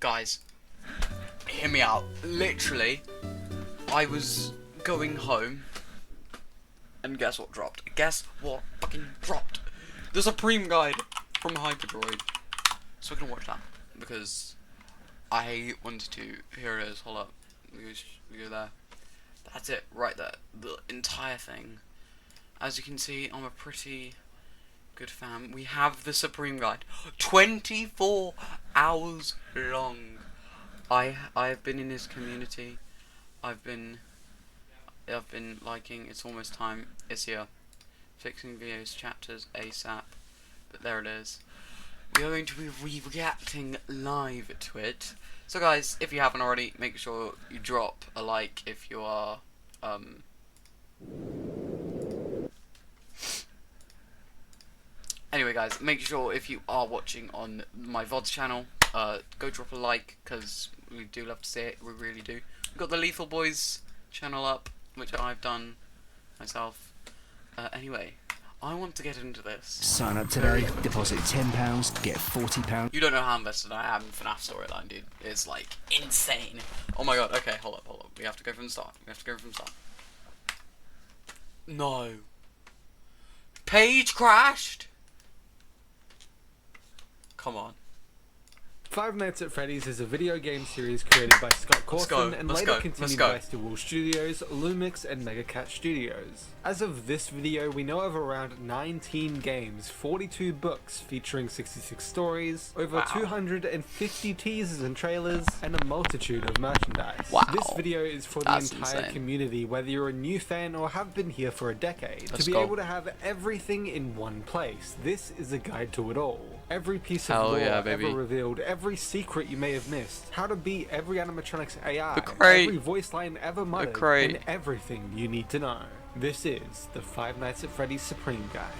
Guys, hear me out. Literally, I was going home, and guess what dropped? Guess what fucking dropped? The Supreme Guide from HyperDroid. So we're gonna watch that because I wanted to. Here it is. Hold up. We go there. That's it, right there. The entire thing. As you can see, I'm a pretty good fan. We have the Supreme Guide, 24 hours long. I've been in this community. I've been liking. It's almost time. It's here. Fixing videos, chapters ASAP. But there it is. We are going to be reacting live to it. So guys, if you haven't already, make sure you drop a like if you are Anyway guys, make sure if you are watching on my VODs channel, go drop a like, because we do love to see it, we really do. We've got the Lethal Boys channel up, which I've done myself. Anyway, I want to get into this. Sign up today, deposit £10, get £40. You don't know how invested I am in FNAF storyline, dude. It's like insane. Oh my god, okay, hold up. We have to go from the start. No. Page crashed? Come on. Five Nights at Freddy's is a video game series created by Scott Cawthon and later continued by Stillwell Studios, Lumix, and Megacat Studios. As of this video, we know of around 19 games, 42 books featuring 66 stories, over 250 teasers and trailers, and a multitude of merchandise. Wow. This video is for the entire community, whether you're a new fan or have been here for a decade. To be able to have everything in one place, this is a guide to it all. Every piece of lore ever revealed, every secret you may have missed, how to beat every animatronics AI, every voice line ever muttered, and everything you need to know. This is the Five Nights at Freddy's Supreme Guide.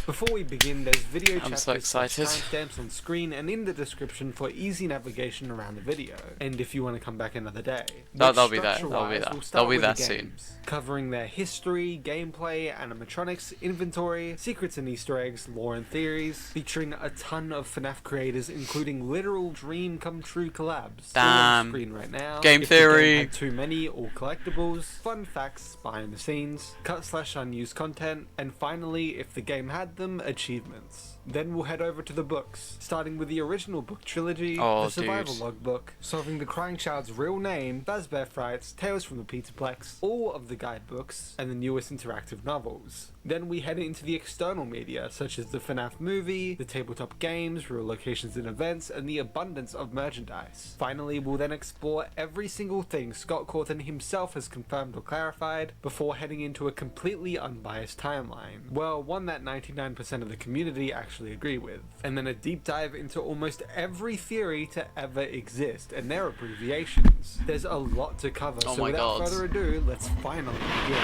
Before we begin, there's video chapters with timestamps on screen and in the description for easy navigation around the video. And if you want to come back another day, that'll be there soon. Covering their history, gameplay, animatronics, inventory, secrets and Easter eggs, lore and theories, featuring a ton of FNAF creators, including literal dream come true collabs. Damn. On screen right now. Game if theory. The game had too many or collectibles, fun facts behind the scenes, cut/unused content, and finally, if the game had them, achievements. Then we'll head over to the books, starting with the original book trilogy, the Survival Logbook, Solving the Crying Child's Real Name, Fazbear Frights, Tales from the Pizzaplex, all of the guidebooks, and the newest interactive novels. Then we head into the external media, such as the FNAF movie, the tabletop games, real locations and events, and the abundance of merchandise. Finally, we'll then explore every single thing Scott Cawthon himself has confirmed or clarified, before heading into a completely unbiased timeline. Well, one that 99% of the community actually agree with. And then a deep dive into almost every theory to ever exist, and their abbreviations. There's a lot to cover, so without further ado, let's finally begin.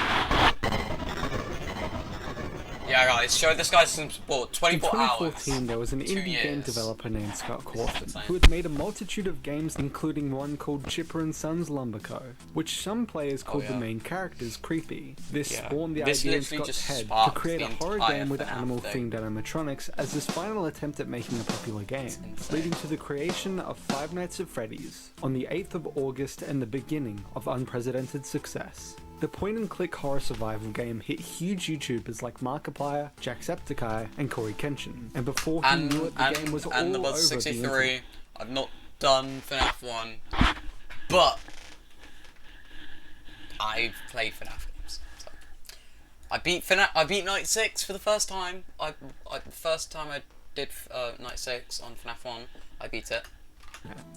Yeah guys, show this guy some support. 24 hours. In 2014, there was an indie game developer named Scott Cawthon, who had made a multitude of games, including one called Chipper and Sons Lumber Co., which some players called the main characters creepy. This spawned the idea in Scott's head to create a horror game with animal-themed animatronics as his final attempt at making a popular game, leading to the creation of Five Nights at Freddy's on the 8th of August and the beginning of unprecedented success. The point-and-click horror survival game hit huge YouTubers like Markiplier, Jacksepticeye, and Corey Kenshin, and before he knew it, the game was all over the 63. internet. I've not done FNAF 1, but I've played FNAF games. So. I beat Night 6 for the first time. The first time I did Night 6 on FNAF 1, I beat it.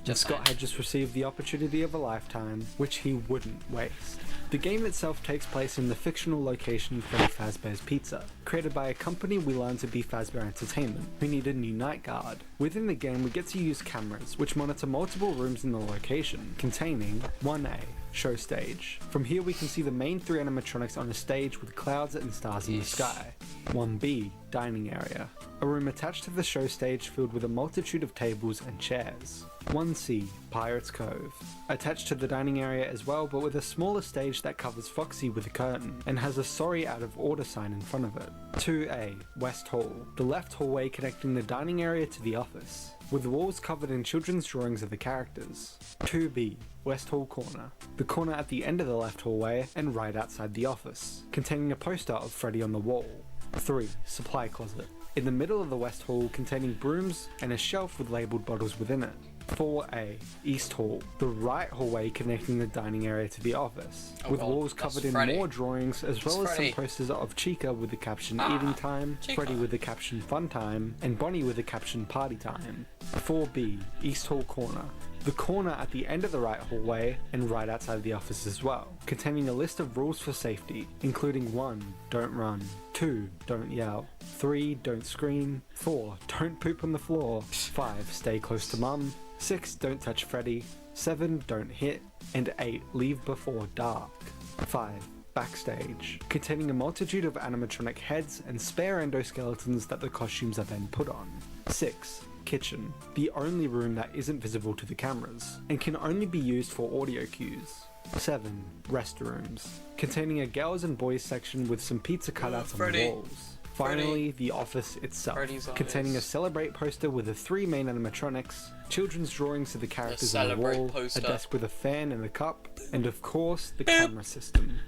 Yeah. Scott had just received the opportunity of a lifetime, which he wouldn't waste. The game itself takes place in the fictional location Freddy Fazbear's Pizza, created by a company we learn to be Fazbear Entertainment, who need a new night guard. Within the game, we get to use cameras, which monitor multiple rooms in the location, containing 1A, show stage. From here we can see the main three animatronics on a stage with clouds and stars in the sky. 1B, dining area, a room attached to the show stage filled with a multitude of tables and chairs. 1C, Pirate's Cove. Attached to the dining area as well, but with a smaller stage that covers Foxy with a curtain, and has a sorry out of order sign in front of it. 2A, West Hall. The left hallway connecting the dining area to the office, with walls covered in children's drawings of the characters. 2B, West Hall Corner. The corner at the end of the left hallway and right outside the office, containing a poster of Freddy on the wall. 3. Supply Closet. In the middle of the West Hall, containing brooms and a shelf with labelled bottles within it. 4A, East Hall. The right hallway connecting the dining area to the office, with walls covered in more drawings as well as some posters of Chica with the caption Eating Time, Freddy with the caption Fun Time, and Bonnie with the caption Party Time. 4B, East Hall Corner. The corner at the end of the right hallway and right outside the office as well, containing a list of rules for safety, including 1. Don't run. 2. Don't yell. 3. Don't scream. 4. Don't poop on the floor. 5. Stay close to mum. 6. Don't touch Freddy. 7. Don't hit. And 8. Leave before dark. 5. Backstage, containing a multitude of animatronic heads and spare endoskeletons that the costumes are then put on. 6. Kitchen, the only room that isn't visible to the cameras, and can only be used for audio cues. 7. Restrooms, containing a girls and boys section with some pizza cutouts on the walls. Finally, the office itself, containing a Celebrate poster with the 3 main animatronics, children's drawings of the characters on the wall, a desk with a fan and a cup, and of course, the camera system.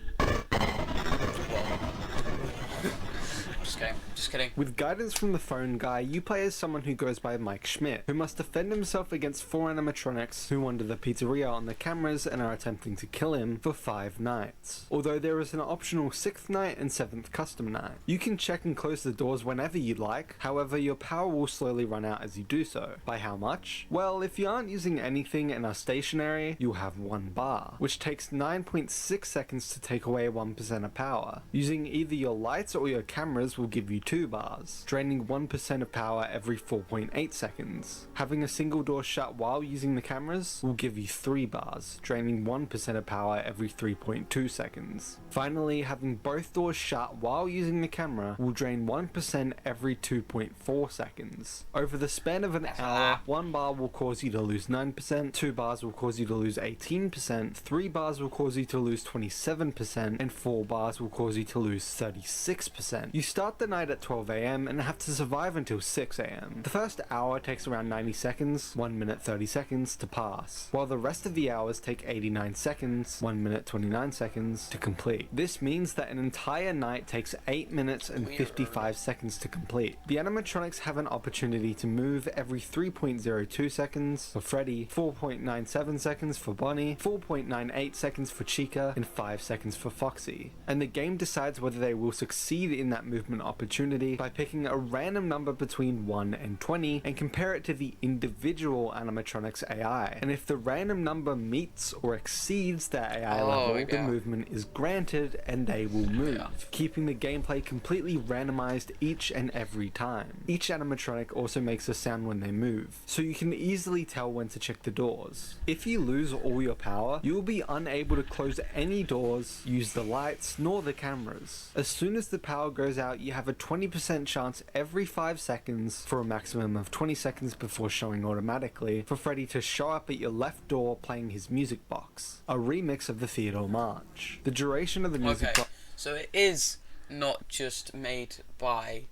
Just kidding. With guidance from the phone guy, you play as someone who goes by Mike Schmidt, who must defend himself against 4 animatronics who wander the pizzeria on the cameras and are attempting to kill him for 5 nights. Although there is an optional 6th night and 7th custom night. You can check and close the doors whenever you'd like, however your power will slowly run out as you do so. By how much? Well, if you aren't using anything and are stationary, you'll have 1 bar, which takes 9.6 seconds to take away 1% of power. Using either your lights or your cameras will give you 2 bars, draining 1% of power every 4.8 seconds. Having a single door shut while using the cameras will give you 3 bars, draining 1% of power every 3.2 seconds. Finally, having both doors shut while using the camera will drain 1% every 2.4 seconds. Over the span of an hour, 1 bar will cause you to lose 9%, 2 bars will cause you to lose 18%, 3 bars will cause you to lose 27%, and 4 bars will cause you to lose 36%. You start the night at 12 AM and have to survive until 6 AM. The first hour takes around 90 seconds, 1 minute 30 seconds to pass, while the rest of the hours take 89 seconds, 1 minute 29 seconds to complete. This means that an entire night takes 8 minutes and 55 seconds to complete. The animatronics have an opportunity to move every 3.02 seconds for Freddy, 4.97 seconds for Bonnie, 4.98 seconds for Chica, and 5 seconds for Foxy. And the game decides whether they will succeed in that movement opportunity by picking a random number between 1 and 20 and compare it to the individual animatronics AI. And if the random number meets or exceeds their AI level, the movement is granted and they will move, keeping the gameplay completely randomized each and every time. Each animatronic also makes a sound when they move, so you can easily tell when to check the doors. If you lose all your power, you will be unable to close any doors, use the lights, nor the cameras. As soon as the power goes out, you have a 20% chance every 5 seconds for a maximum of 20 seconds before showing automatically for Freddy to show up at your left door playing his music box, a remix of the Theodore March. The duration of the music box. So it is not just made by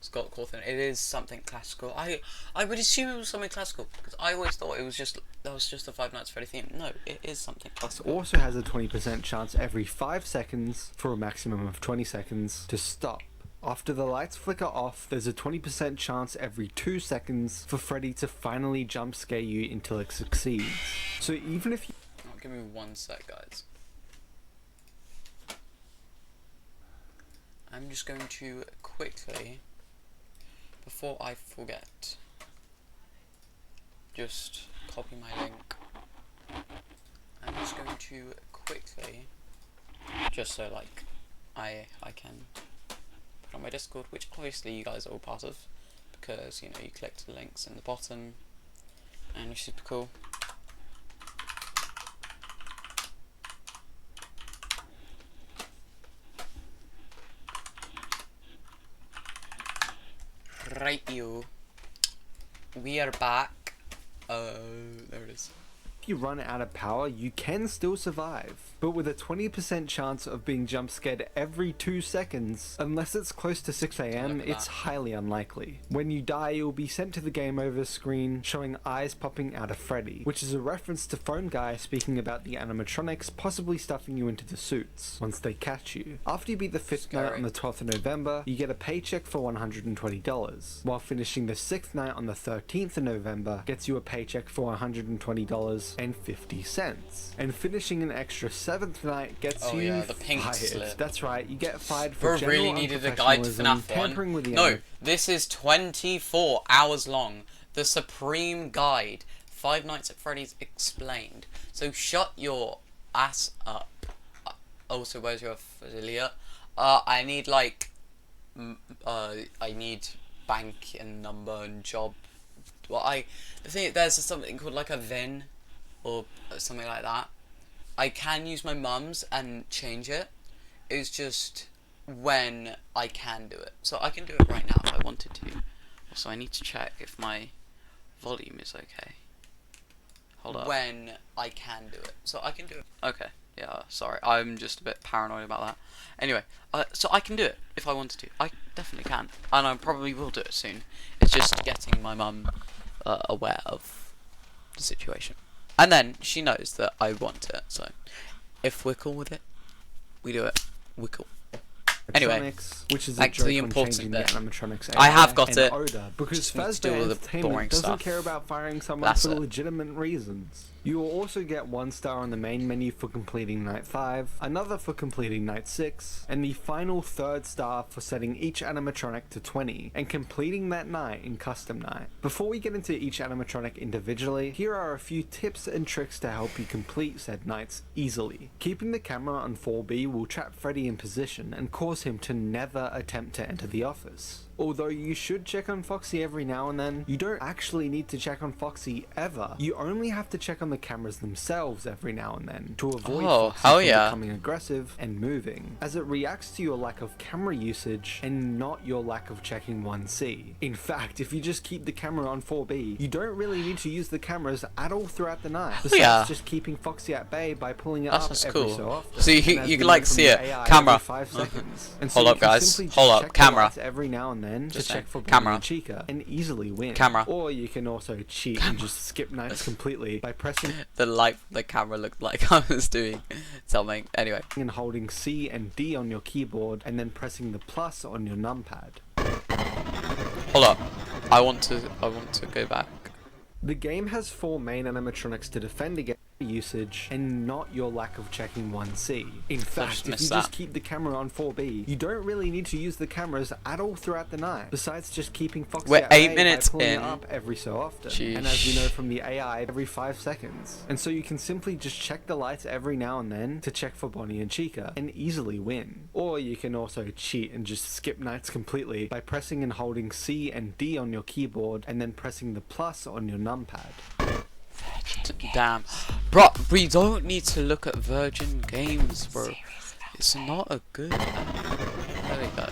Scott Cawthon, it is something classical. I would assume it was something classical because I always thought it was just the Five Nights at Freddy theme. No, it is something classical. Also has a 20% chance every 5 seconds for a maximum of 20 seconds to stop. After the lights flicker off, there's a 20% chance every 2 seconds for Freddy to finally jump scare you until it succeeds. So even if you... Oh, give me 1 sec, guys. I'm just going to quickly, before I forget, just copy my link. I'm just going to quickly, just so like I can put on my Discord, which obviously you guys are all part of, because you know you clicked the links in the bottom, and you're super cool. Right, you. We are back. There it is. If you run out of power, you can still survive, but with a 20% chance of being jump scared every 2 seconds. Unless it's close to 6 AM, it's highly unlikely. When you die, you'll be sent to the game over screen showing eyes popping out of Freddy, which is a reference to Phone Guy speaking about the animatronics possibly stuffing you into the suits once they catch you. After you beat the 5th night on the 12th of November, you get a paycheck for $120, while finishing the 6th night on the 13th of November gets you a paycheck for $120.50, and finishing an extra 7th night gets you the pink fired. slip. That's right, you get fired for Bro general really needed a guide to unprofessionalism, FNAF tampering with 1. the No, this is 24 hours long. The Supreme Guide. 5 Nights at Freddy's explained. So shut your ass up. Also, where's your affiliate? I need like, I need bank and number and job. Well, the thing, there's something called like a VIN or something like that. I can use my mum's and change it. It's just when I can do it. So I can do it right now if I wanted to. Also, I need to check if my volume is okay. Hold up. When I can do it. So I can do it. Okay. Yeah, sorry. I'm just a bit paranoid about that. Anyway, so I can do it if I wanted to. I definitely can. And I probably will do it soon. It's just getting my mum aware of the situation. And then she knows that I want it. So if we're cool with it, we do it. We're cool. Anyway, which is back a to the joke on important changing bit. the animatronics I have AI got and it. odor, because Just need to Fazbear do all the Entertainment boring doesn't stuff. care about firing someone That's for it. legitimate reasons. You will also get 1 star on the main menu for completing Night 5, another for completing Night 6, and the final 3rd star for setting each animatronic to 20, and completing that night in Custom Night. Before we get into each animatronic individually, here are a few tips and tricks to help you complete said nights easily. Keeping the camera on 4B will trap Freddy in position and cause him to never attempt to enter the office. Although you should check on Foxy every now and then, you don't actually need to check on Foxy ever. You only have to check on the cameras themselves every now and then to avoid Foxy from becoming aggressive and moving, as it reacts to your lack of camera usage and not your lack of checking 1C. In fact, if you just keep the camera on 4B, you don't really need to use the cameras at all throughout the night, besides just keeping Foxy at bay by pulling it up every so often. So you can like see it. Camera. 5 seconds. And Hold up, guys. Hold up. Camera. Every now and then Just to check for camera. Chica and easily win. Camera. Or you can also cheat and just skip nights completely by pressing The camera looked like I was doing something. Anyway. and holding C and D on your keyboard and then pressing the plus on your numpad. Hold up. I want to go back. The game has 4 main animatronics to defend against usage and not your lack of checking 1C. In fact, if you just keep the camera on 4B, you don't really need to use the cameras at all throughout the night, besides just keeping Foxy at bay by pulling it up every so often. And as we know from the AI, every 5 seconds. And so you can simply just check the lights every now and then to check for Bonnie and Chica and easily win. Or you can also cheat and just skip nights completely by pressing and holding C and D on your keyboard and then pressing the plus on your numpad. Damn. Bro, we don't need to look at Virgin Games, bro. It's not a good There we go.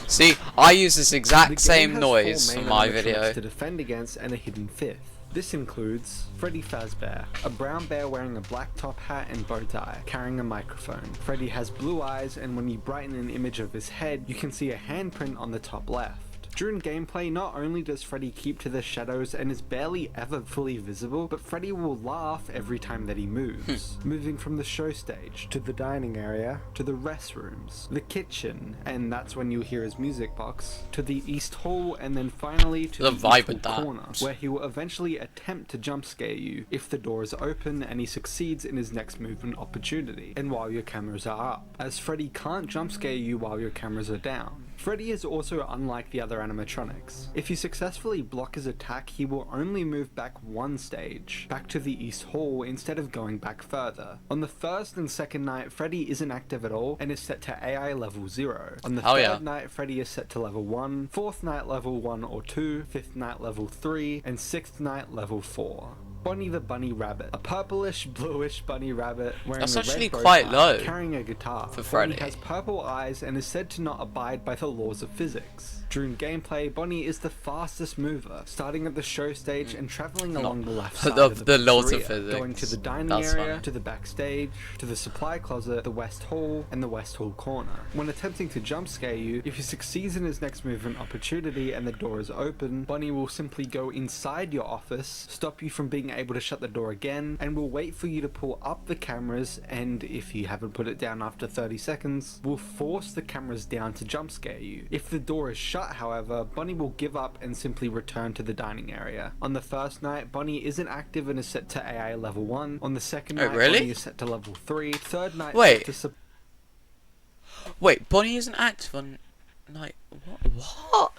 See, I use this exact same noise for my video. To defend against and a hidden 5th. This includes Freddy Fazbear, a brown bear wearing a black top hat and bow tie, carrying a microphone. Freddy has blue eyes, and when you brighten an image of his head, you can see a handprint on the top left. During gameplay, not only does Freddy keep to the shadows and is barely ever fully visible, but Freddy will laugh every time that he moves. Moving from the show stage, to the dining area, to the restrooms, the kitchen, and that's when you'll hear his music box, to the East Hall, and then finally to the East Hall corner, where he will eventually attempt to jump scare you if the door is open and he succeeds in his next movement opportunity, and while your cameras are up, as Freddy can't jump scare you while your cameras are down. Freddy is also unlike the other animatronics. If you successfully block his attack, he will only move back 1 stage, back to the East Hall instead of going back further. On the 1st and 2nd night, Freddy isn't active at all and is set to AI level 0. On the 3rd night, Freddy is set to level 1, 4th night level 1 or 2, 5th night level 3, and 6th night level 4. Bonnie the Bunny Rabbit, a purplish, bluish bunny rabbit wearing a red bow tie, carrying a guitar. For Freddy. Bonnie has purple eyes and is said to not abide by the laws of physics. During gameplay, Bonnie is the fastest mover, starting at the show stage and travelling along the left side of the laws of pizzeria, physics. going to the dining That's area, funny. to the backstage, to the supply closet, the West Hall, and the West Hall corner. When attempting to jump scare you, if he succeeds in his next movement opportunity and the door is open, Bonnie will simply go inside your office, stop you from being able to shut the door again, and will wait for you to pull up the cameras, and if you haven't put it down after 30 seconds, will force the cameras down to jump scare you. If the door is shut, however, Bonnie will give up and simply return to the dining area. On the first night, Bonnie isn't active and is set to AI level 1. On the second night, really? Bonnie is set to level 3. Third night, Wait. set to Wait, Bonnie isn't active on night. What?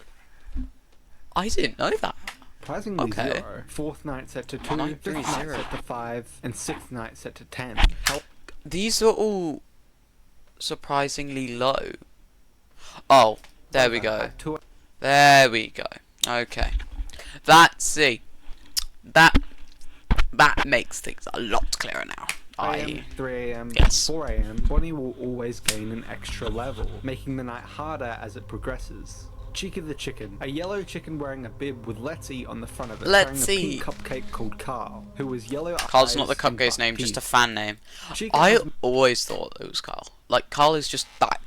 I didn't know that. surprisingly Okay. 0. Fourth night set to 2. Night Fifth 3, night 0. set to 5. And sixth night set to 10. These are all surprisingly low. Oh, there we go. At 2 There we go. Okay. That makes things a lot clearer now. a.m., 3 a.m., Yes. 4 a.m., Bonnie will always gain an extra level, making the night harder as it progresses. Chica the chicken, a yellow chicken wearing a bib with Let's Eat on the front of it, carrying a Let's pink Eat. cupcake called Carl, who was yellow Carl's eyes not the and cupcake's buck name, just a teeth. fan name. Chica I has always thought it was Carl. Like, Carl is just that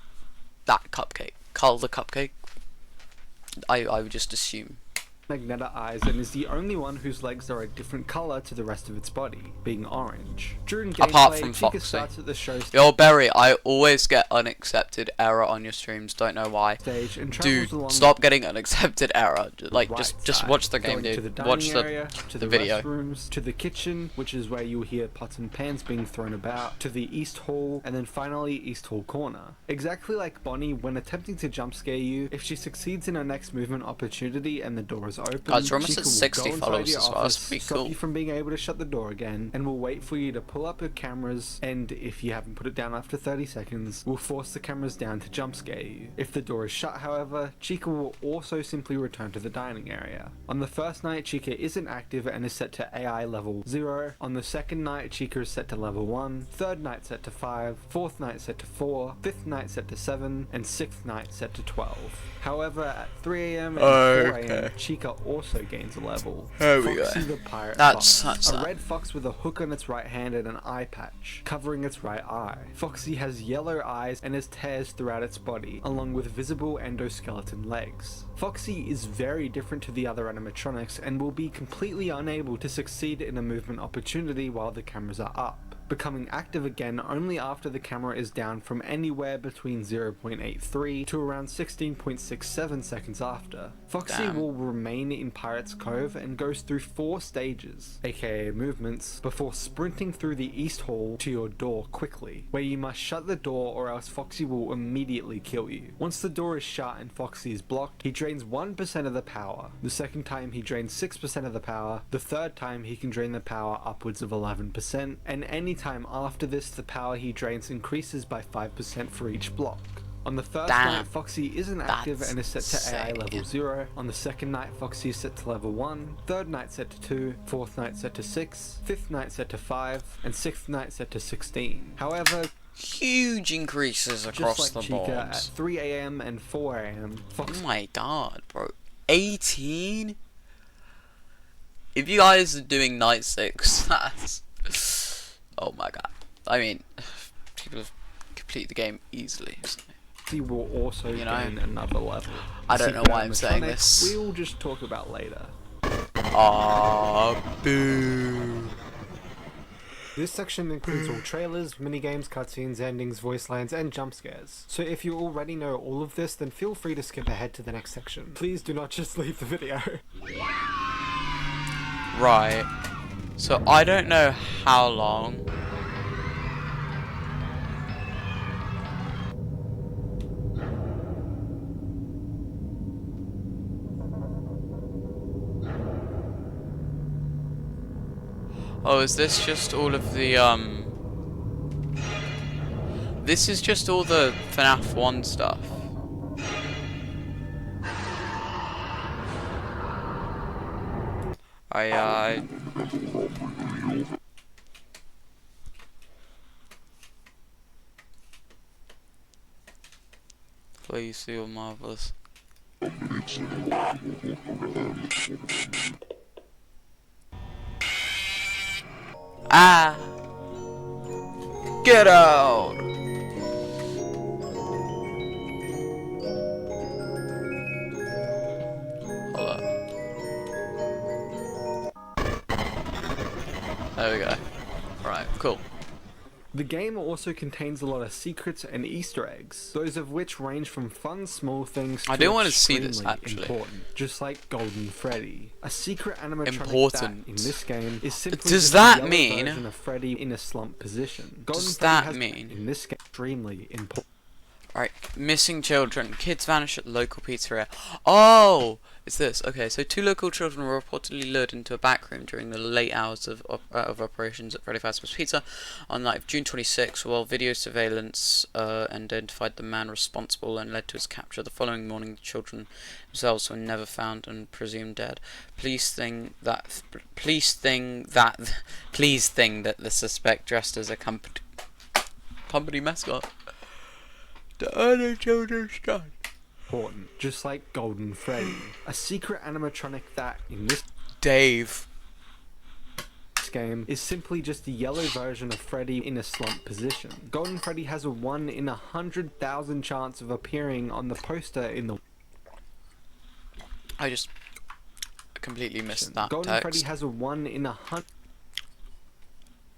cupcake. Carl the cupcake. I would just assume. magenta eyes and is the only one whose legs are a different colour to the rest of its body, being orange. During gameplay, Apart from Chica Foxy. starts at the show Yo, Berry, I always get unaccepted error on your streams. Don't know why. stage and travels Dude, along stop getting unaccepted error. Like, right just side, watch the game, going to dude. the Watch dining area, to the the video. restrooms, to the kitchen, which is where you'll hear pots and pans being thrown about, to the East Hall, and then finally East Hall corner. Exactly like Bonnie, when attempting to jump scare you, if she succeeds in her next movement opportunity and the door is open, Guys, we're almost Chica at will 60 go inside followers your as well. That's office, pretty stop cool. you from being able to shut the door again, and will wait for you to pull up your cameras, and if you haven't put it down after 30 seconds, will force the cameras down to jump scare you. If the door is shut, however, Chica will also simply return to the dining area. On the first night, Chica isn't active and is set to AI level 0. On the second night, Chica is set to level 1. Third night set to 5. Fourth night set to 4. Fifth night set to 7. And sixth night set to 12. However, at 3 a.m. and 4 a.m., Okay. Chica also gains a level. There we Foxy go. the pirate That's fox. A that. red fox with a hook on its right hand and an eye patch, covering its right eye. Foxy has yellow eyes and has tears throughout its body, along with visible endoskeleton legs. Foxy is very different to the other animatronics and will be completely unable to succeed in a movement opportunity while the cameras are up, becoming active again only after the camera is down from anywhere between 0.83 to around 16.67 seconds after. Foxy Damn. will remain in Pirate's Cove and goes through 4 stages, aka movements, before sprinting through the East Hall to your door quickly, where you must shut the door or else Foxy will immediately kill you. Once the door is shut and Foxy is blocked, he drains 1% of the power. The second time he drains 6% of the power. The third time he can drain the power upwards of 11%, and any time after this the power he drains increases by 5% for each block. On the first Damn. night, Foxy isn't active That's and is set to AI level insane. 0. On the second night, Foxy is set to level 1. Third night set to 2. Fourth night set to 6. Fifth night set to 5. And sixth night set to 16. However, Huge increases just across like the Chica, board. at 3 a.m. and 4 a.m., Oh Foxy my god, bro. 18? If you guys are doing night 6, that's... Oh my god. I mean, people have completed the game easily. So. will also You know, gain another level. I don't know Secret why I'm saying animatronics this. We'll just talk about later. Aww, boo. This section includes all trailers, minigames, cutscenes, endings, voice lines, and jump scares. So if you already know all of this, then feel free to skip ahead to the next section. Please do not just leave the video. Right. So I don't know how long. Oh, is this just all of the This is just all the FNAF 1 stuff. I Please feel marvelous. Ah! Get out! Hold up. There we go. Right, cool. The game also contains a lot of secrets and Easter eggs, those of which range from fun small things to I do want to see this, extremely actually. important, just like Golden Freddy. A secret animatronic Important. that, in this game, is simply Does just that a yellow mean- version of Freddy in a slump position. Golden Does Freddy that has, mean- in this game, extremely important. Right, missing children. Kids vanish at local pizzeria. Oh! It's this. Okay, so 2 local children were reportedly lured into a back room during the late hours of operations at Freddy Fazbear's Pizza on the night of June 26, while video surveillance identified the man responsible and led to his capture. The following morning, the children themselves were never found and presumed dead. Police think that the suspect dressed as a company mascot to earn a children's son. Important, just like Golden Freddy. A secret animatronic that, in this Dave. game, is simply just a yellow version of Freddy in a slump position. Golden Freddy has a 1 in 100,000 chance of appearing on the poster in the I just completely missed that Golden text. Freddy has a 1 in 100,000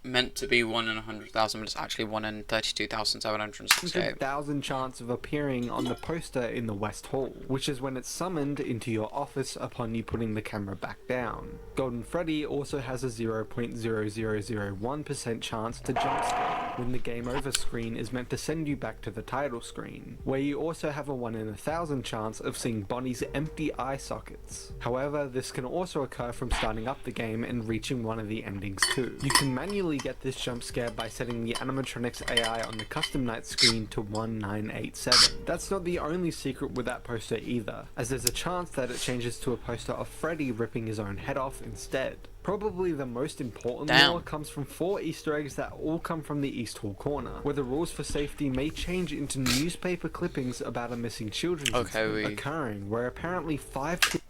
Meant to be 1 in 100,000, but it's actually 1 in 32,768. chance of appearing on the poster in the West Hall, which is when it's summoned into your office upon you putting the camera back down. Golden Freddy also has a 0.0001% chance to jump scare when the game over screen is meant to send you back to the title screen, where you also have a 1 in 1,000 chance of seeing Bonnie's empty eye sockets. However, this can also occur from starting up the game and reaching one of the endings too. You can manually get this jump scare by setting the animatronics AI on the custom night screen to 1987. That's not the only secret with that poster either, as there's a chance that it changes to a poster of Freddy ripping his own head off instead. Probably the most important Damn. lore comes from 4 Easter eggs that all come from the East Hall corner, where the rules for safety may change into newspaper clippings about a missing children's incident occurring, where apparently 5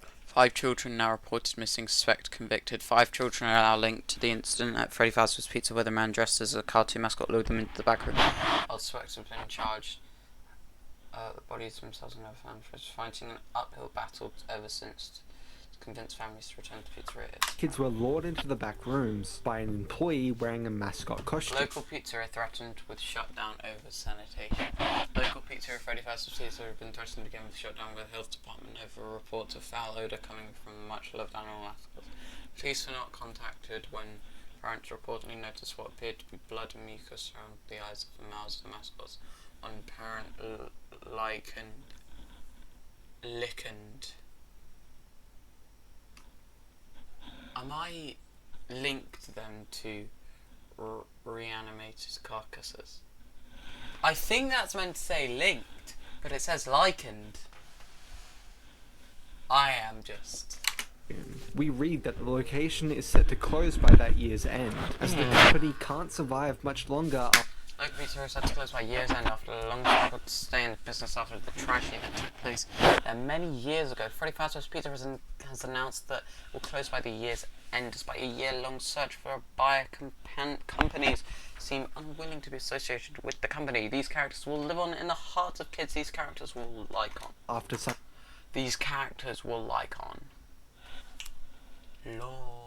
children now reported missing, suspect convicted. 5 children are now linked to the incident at Freddy Fazbear's Pizza, where the man dressed as a cartoon mascot lured them into the back room. All suspects have been charged. The bodies themselves are never found. For fighting an uphill battle ever since to convince families to return to pizzerias. kids were lured into the back rooms by an employee wearing a mascot costume. Local pizzeria threatened with shutdown over sanitation. Local pizzeria Freddy Fazbear's Pizza have been threatened again with shutdown by the health department over reports of foul odour coming from much loved animal mascots. Police were not contacted when parents reportedly noticed what appeared to be blood and mucus around the eyes of the mouths of the mascots. One parent lickened. I might link them to reanimated carcasses. I think that's meant to say linked, but it says likened. I am just... We read that the location is set to close by that year's end, as the company can't survive much longer. Local pizzeria is set to close by year's end after a long struggle to stay in business after the tragedy that took place many years ago. Freddy Fazbear's Pizza has announced that it will close by the year's end despite a year-long search for a buyer. Companies seem unwilling to be associated with the company. These characters will live on in the hearts of kids. These characters will like on. These characters will like on. Lol.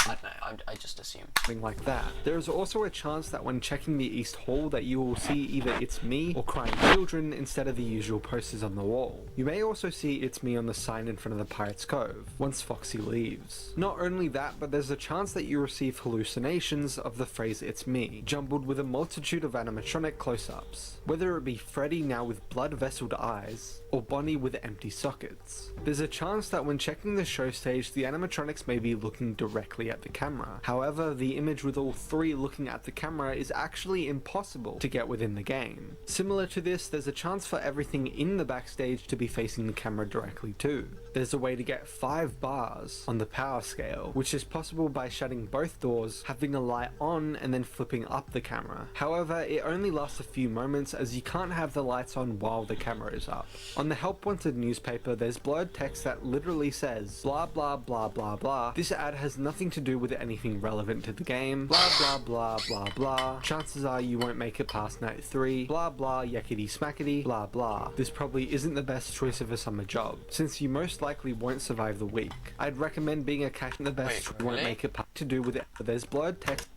I don't know, I just assume. Something like that. There is also a chance that when checking the East Hall that you will see either It's Me or Crying Children instead of the usual posters on the wall. You may also see It's Me on the sign in front of the Pirate's Cove, once Foxy leaves. Not only that, but there's a chance that you receive hallucinations of the phrase It's Me, jumbled with a multitude of animatronic close-ups. Whether it be Freddy now with blood-vesseled eyes, or Bonnie with empty sockets. There's a chance that when checking the show stage, the animatronics may be looking directly at the camera. camera. However, the image with all three looking at the camera is actually impossible to get within the game. Similar to this, there's a chance for everything in the backstage to be facing the camera directly too. There's a way to get 5 bars on the power scale, which is possible by shutting both doors, having a light on, and then flipping up the camera. However, it only lasts a few moments as you can't have the lights on while the camera is up. On the Help Wanted newspaper, there's blurred text that literally says blah blah blah blah blah. This ad has nothing to do with anything relevant to the game. Blah blah blah blah blah. Chances are you won't make it past night 3. Blah blah yakety smackety blah blah. This probably isn't the best choice of a summer job, since you most likely won't survive the week. I'd recommend being a cashier. The best Wait, won't really? make it to do with it. There's blurred text.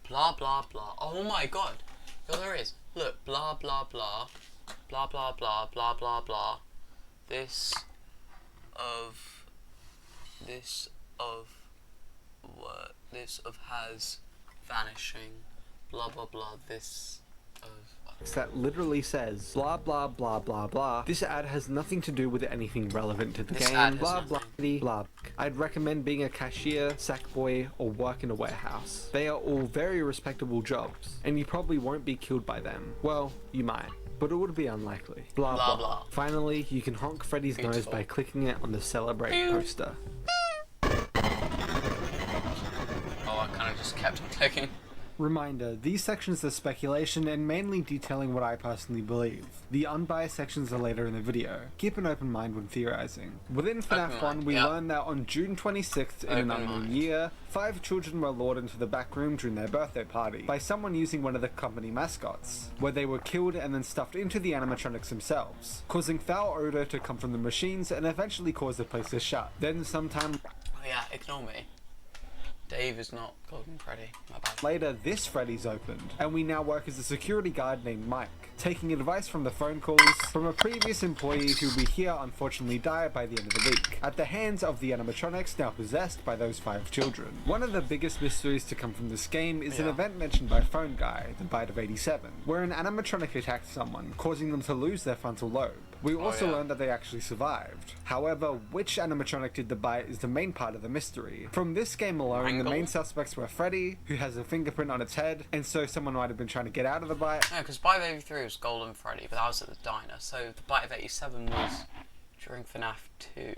Blah blah blah. Oh my god. Oh, there is. Look. Blah blah blah. Blah blah blah blah blah blah. This of what? This of has vanishing. Blah blah blah. This of. That literally says blah blah blah blah blah. This ad has nothing to do with anything relevant to the This ad game. has Blah blah nothing. blah. I'd recommend being a cashier, sack boy, or work in a warehouse. They are all very respectable jobs, and you probably won't be killed by them. Well, you might, but it would be unlikely. Blah Blah, blah. blah. Finally, you can honk Freddy's nose Beautiful. by clicking it on the Celebrate Pew. poster. Oh, I kind of just kept on clicking. Reminder, these sections are speculation and mainly detailing what I personally believe. The unbiased sections are later in the video. Keep an open mind when theorizing. Within FNAF Open 1, mind, we yep. learn that on June 26th in an Open unknown mind. year, 5 children were lured into the back room during their birthday party by someone using one of the company mascots, where they were killed and then stuffed into the animatronics themselves, causing foul odor to come from the machines and eventually cause the place to shut. Then sometime Oh yeah, ignore me. Dave is not Golden Freddy. My bad. later, this Freddy's opened, and we now work as a security guard named Mike, taking advice from the phone calls from a previous employee who we hear unfortunately died by the end of the week, at the hands of the animatronics now possessed by those 5 children. One of the biggest mysteries to come from this game is an Yeah. event mentioned by Phone Guy, the Bite of 87, where an animatronic attacked someone, causing them to lose their frontal lobe. We also yeah. learned that they actually survived. However, which animatronic did the bite is the main part of the mystery. From this game alone, the Wrangle? main suspects were Freddy, who has a fingerprint on its head, and so someone might have been trying to get out of the bite. No, because Bite of 83 was Golden Freddy, but that was at the diner. So the Bite of 87 was during FNAF 2.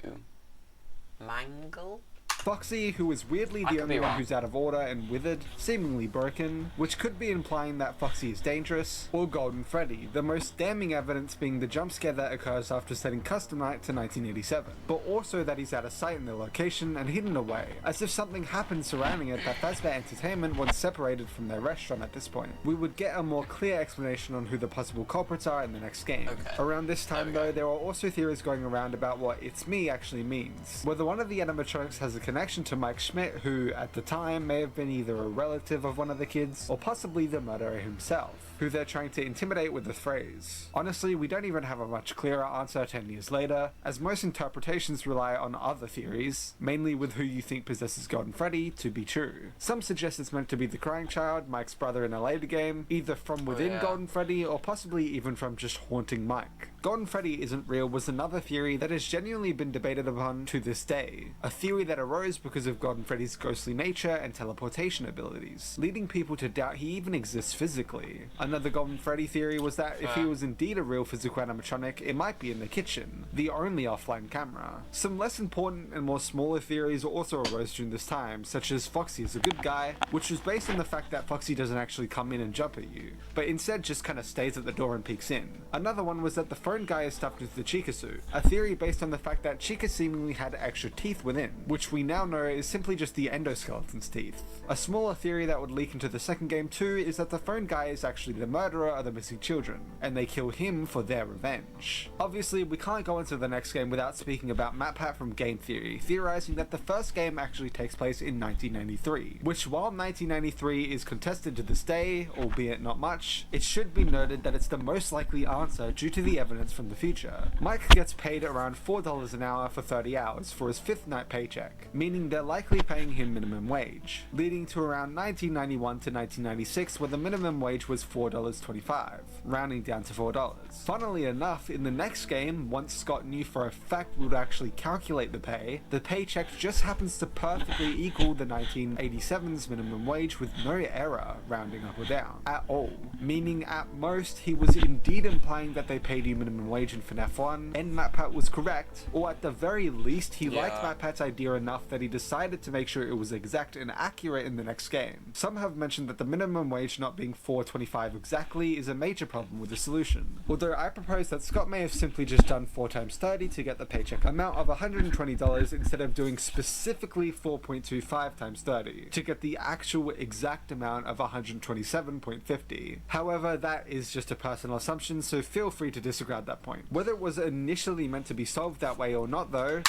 Mangle? Foxy, who is weirdly I the could only be one wrong. who's out of order and withered, seemingly broken, which could be implying that Foxy is dangerous, or Golden Freddy, the most damning evidence being the jump scare that occurs after setting Custom Night to 1987, but also that he's out of sight in the location and hidden away, as if something happened surrounding it that Fazbear Entertainment was separated from their restaurant at this point. We would get a more clear explanation on who the possible culprits are in the next game. Okay. Around this time There we go. though, there are also theories going around about what "it's me" actually means. Whether one of the animatronics has a connection to Mike Schmidt, who at the time may have been either a relative of one of the kids, or possibly the murderer himself, who they're trying to intimidate with the phrase. Honestly, we don't even have a much clearer answer 10 years later, as most interpretations rely on other theories, mainly with who you think possesses Golden Freddy, to be true. Some suggest it's meant to be the crying child, Mike's brother in a later game, either from within yeah. Golden Freddy or possibly even from just haunting Mike. Golden Freddy isn't real was another theory that has genuinely been debated upon to this day, a theory that arose because of Golden Freddy's ghostly nature and teleportation abilities, leading people to doubt he even exists physically. Another Golden Freddy theory was that if he was indeed a real physical animatronic, it might be in the kitchen, the only offline camera. Some less important and more smaller theories also arose during this time, such as Foxy is a good guy, which was based on the fact that Foxy doesn't actually come in and jump at you, but instead just kinda stays at the door and peeks in. Another one was that the phone guy is stuffed with the Chica suit, a theory based on the fact that Chica seemingly had extra teeth within, which we now know is simply just the endoskeleton's teeth. A smaller theory that would leak into the second game too is that the phone guy is actually the murderer of the missing children, and they kill him for their revenge. Obviously, we can't go into the next game without speaking about MatPat from Game Theory, theorizing that the first game actually takes place in 1993, which while 1993 is contested to this day, albeit not much, it should be noted that it's the most likely answer due to the evidence minutes from the future. Mike gets paid around $4 an hour for 30 hours for his 5th night paycheck, meaning they're likely paying him minimum wage, leading to around 1991 to 1996 where the minimum wage was $4.25, rounding down to $4. Funnily enough, in the next game, once Scott knew for a fact we would actually calculate the paycheck just happens to perfectly equal the 1987's minimum wage with no error rounding up or down at all, meaning at most he was indeed implying that they paid you minimum wage in FNAF 1 and MatPat was correct, or at the very least he liked MatPat's idea enough that he decided to make sure it was exact and accurate in the next game. Some have mentioned that the minimum wage not being $4.25 exactly is a major problem with the solution, although I propose that Scott may have simply just done 4 times 30 to get the paycheck amount of $120 instead of doing specifically 4.25 times 30 to get the actual exact amount of $127.50. However, that is just a personal assumption, so feel free to disagree at that point. Whether it was initially meant to be solved that way or not though,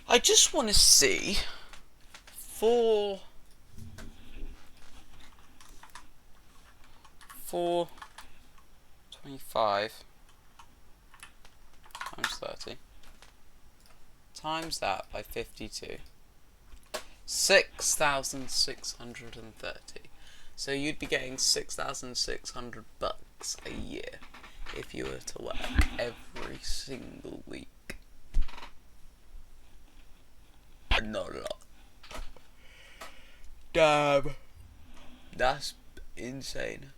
I just want to see 425 times 30 times that by 52, 6,630. So you'd be getting 6,600 bucks a year if you were to work every single week. Not a lot. Damn. That's insane.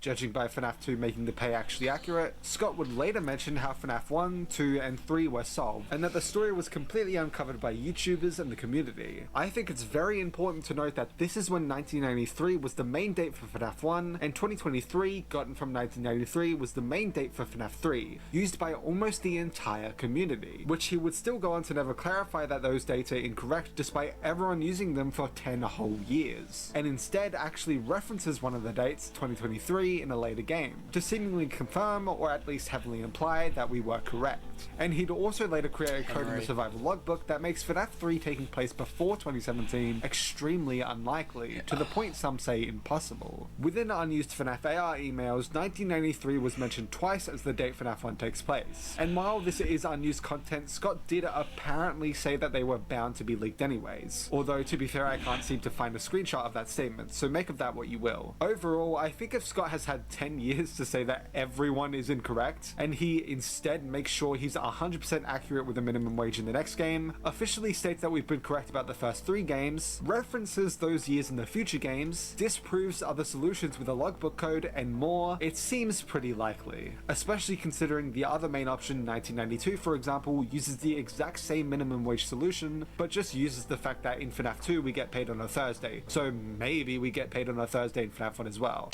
judging by FNAF 2 making the pay actually accurate. Scott would later mention how FNAF 1, 2, and 3 were solved, and that the story was completely uncovered by YouTubers and the community. I think it's very important to note that this is when 1993 was the main date for FNAF 1, and 2023, gotten from 1993, was the main date for FNAF 3, used by almost the entire community, which he would still go on to never clarify that those dates are incorrect despite everyone using them for 10 whole years, and instead actually references one of the dates, 2023, in a later game, to seemingly confirm or at least heavily imply that we were correct. And he'd also later create a code in the survival logbook that makes FNAF 3 taking place before 2017 extremely unlikely, to the point some say impossible. Within unused FNAF AR emails, 1993 was mentioned twice as the date FNAF 1 takes place, and while this is unused content, Scott did apparently say that they were bound to be leaked anyways, although to be fair I can't seem to find a screenshot of that statement, so make of that what you will. Overall, I think if Scott has had 10 years to say that everyone is incorrect, and he instead makes sure he's 100% accurate with the minimum wage in the next game, officially states that we've been correct about the first 3 games, references those years in the future games, disproves other solutions with a logbook code, and more, it seems pretty likely. Especially considering the other main option, 1992 for example, uses the exact same minimum wage solution, but just uses the fact that in FNAF 2 we get paid on a Thursday, so maybe we get paid on a Thursday in FNAF 1 as well.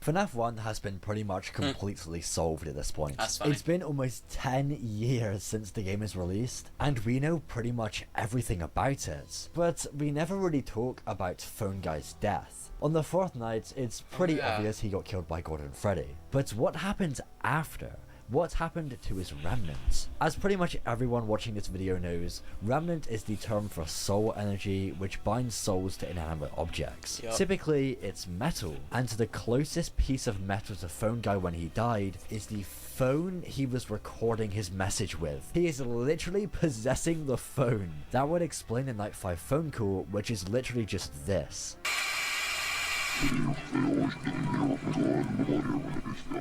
FNAF 1 has been pretty much completely solved at this point. That's funny. It's been almost 10 years since the game is released, and we know pretty much everything about it. But we never really talk about Phone Guy's death. On the 4th night, it's pretty obvious he got killed by Gordon Freddy. But what happened after? What happened to his remnant? As pretty much everyone watching this video knows, remnant is the term for soul energy which binds souls to inanimate objects. Typically it's metal, and the closest piece of metal to Phone Guy when he died is the phone he was recording his message with. He is literally possessing the phone. That would explain the Night 5 phone call, which is literally just this.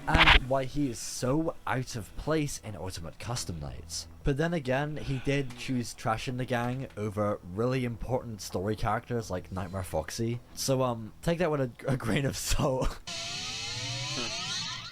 And why he is so out of place in Ultimate Custom Nights. But then again, he did choose Trash in the Gang over really important story characters like Nightmare Foxy. So take that with a grain of salt.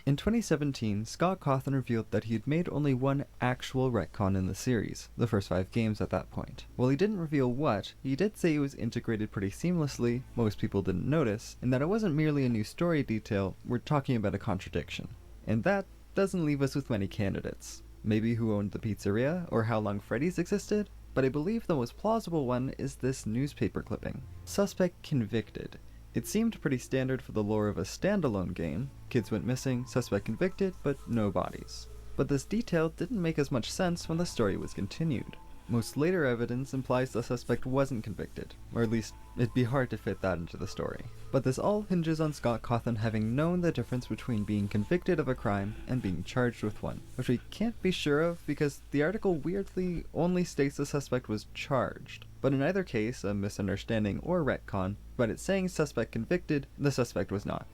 In 2017, Scott Cawthon revealed that he had made only one actual retcon in the series, the first 5 games at that point. While he didn't reveal what, he did say it was integrated pretty seamlessly, most people didn't notice, and that it wasn't merely a new story detail, we're talking about a contradiction. And that doesn't leave us with many candidates. Maybe who owned the pizzeria, or how long Freddy's existed? But I believe the most plausible one is this newspaper clipping. Suspect convicted. It seemed pretty standard for the lore of a standalone game. Kids went missing, suspect convicted, but no bodies. But this detail didn't make as much sense when the story was continued. Most later evidence implies the suspect wasn't convicted, or at least it'd be hard to fit that into the story. But this all hinges on Scott Cawthon having known the difference between being convicted of a crime and being charged with one, which we can't be sure of because the article weirdly only states the suspect was charged. But in either case, a misunderstanding or retcon, but it's saying suspect convicted, the suspect was not.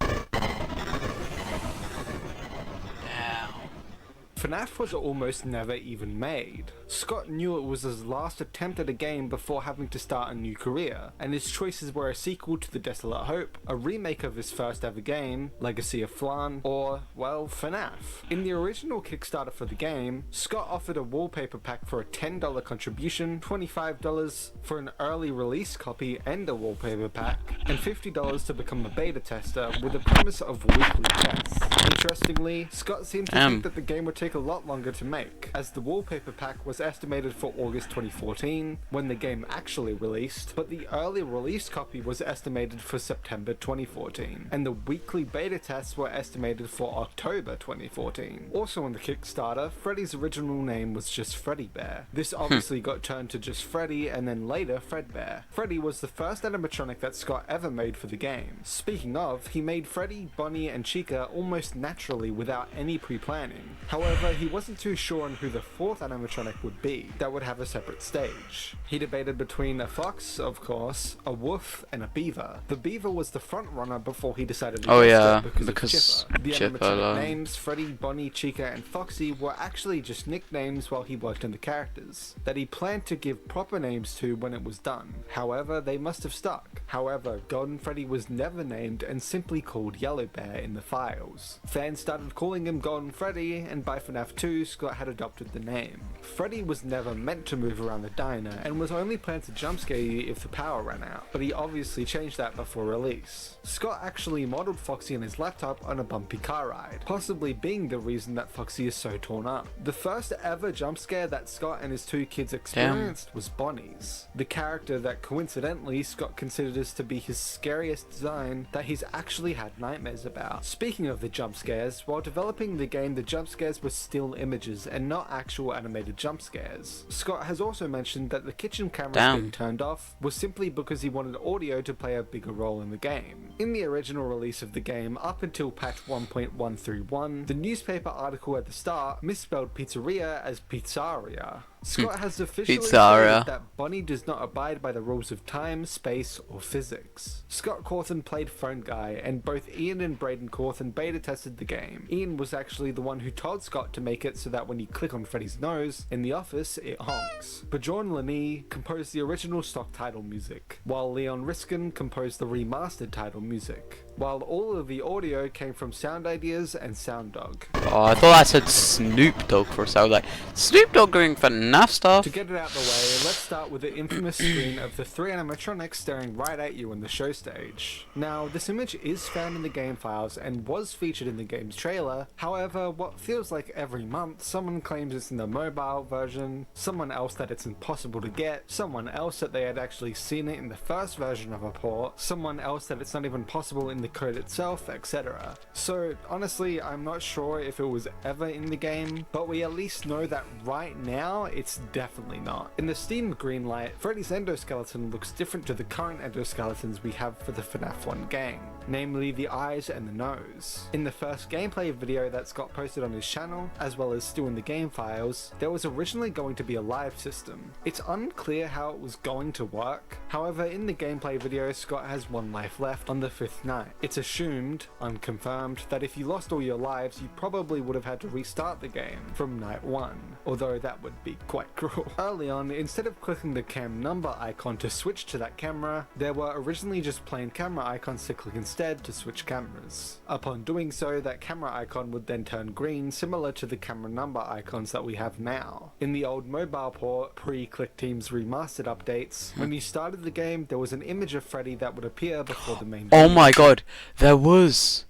FNAF was almost never even made. Scott knew it was his last attempt at a game before having to start a new career, and his choices were a sequel to The Desolate Hope, a remake of his first ever game, Legacy of Flan, or, well, FNAF. In the original Kickstarter for the game, Scott offered a wallpaper pack for a $10 contribution, $25 for an early release copy and a wallpaper pack, and $50 to become a beta tester with a promise of weekly tests. Interestingly, Scott seemed to think that the game would take a lot longer to make, as the wallpaper pack was estimated for August 2014, when the game actually released, but the early release copy was estimated for September 2014, and the weekly beta tests were estimated for October 2014. Also on the Kickstarter, Freddy's original name was just Freddy Bear. This obviously got turned to just Freddy and then later Fredbear. Freddy was the first animatronic that Scott ever made for the game. Speaking of, he made Freddy, Bonnie, and Chica almost naturally without any pre-planning. However, he wasn't too sure on who the fourth animatronic would be that would have a separate stage. He debated between a fox, of course, a wolf, and a beaver. The beaver was the front runner before he decided to because of Chipper. The animatronic names, Freddy, Bonnie, Chica, and Foxy, were actually just nicknames while he worked on the characters, that he planned to give proper names to when it was done. However, they must have stuck. However, Golden Freddy was never named and simply called Yellow Bear in the files. Fans started calling him Golden Freddy, and by FNAF 2, Scott had adopted the name. Freddy was never meant to move around the diner and was only planned to jump scare you if the power ran out, but he obviously changed that before release. Scott actually modeled Foxy on his laptop on a bumpy car ride, possibly being the reason that Foxy is so torn up. The first ever jump scare that Scott and his two kids experienced was Bonnie's, the character that coincidentally Scott considers to be his scariest design that he's actually had nightmares about. Speaking of the jump scares, while developing the game, the jump scares were still images and not actual animated jump scares. Scott has also mentioned that the kitchen cameras being turned off was simply because he wanted audio to play a bigger role in the game. In the original release of the game, up until patch 1.131, the newspaper article at the start misspelled pizzeria as pizzaria. Scott has officially stated that Bonnie does not abide by the rules of time, space, or physics. Scott Cawthon played Phone Guy, and both Ian and Braden Cawthon beta tested the game. Ian was actually the one who told Scott to make it so that when you click on Freddy's nose in the office, it honks. Bjorn Laney composed the original stock title music, while Leon Riskin composed the remastered title music, while all of the audio came from Sound Ideas and Sound Dog. Oh, I thought I said Snoop Dogg for a second. Like, Snoop Dogg doing FNAF stuff? To get it out of the way, let's start with the infamous screen of the three animatronics staring right at you on the show stage. Now, this image is found in the game files and was featured in the game's trailer. However, what feels like every month, someone claims it's in the mobile version, someone else that it's impossible to get, someone else that they had actually seen it in the first version of a port, someone else that it's not even possible in the code itself, etc. So honestly, I'm not sure if it was ever in the game, but we at least know that right now it's definitely not. In the Steam greenlight, Freddy's endoskeleton looks different to the current endoskeletons we have for the FNAF 1 game, namely the eyes and the nose. In the first gameplay video that Scott posted on his channel, as well as still in the game files, there was originally going to be a live system. It's unclear how it was going to work. However, in the gameplay video, Scott has one life left on the 5th night. It's assumed, unconfirmed, that if you lost all your lives, you probably would have had to restart the game from night 1, although that would be quite cruel. Early on, instead of clicking the cam number icon to switch to that camera, there were originally just plain camera icons to click instead to switch cameras. Upon doing so, that camera icon would then turn green, similar to the camera number icons that we have now. In the old mobile port, pre-Click Team's remastered updates, when you started the game, there was an image of Freddy that would appear before the main Oh my god, there was.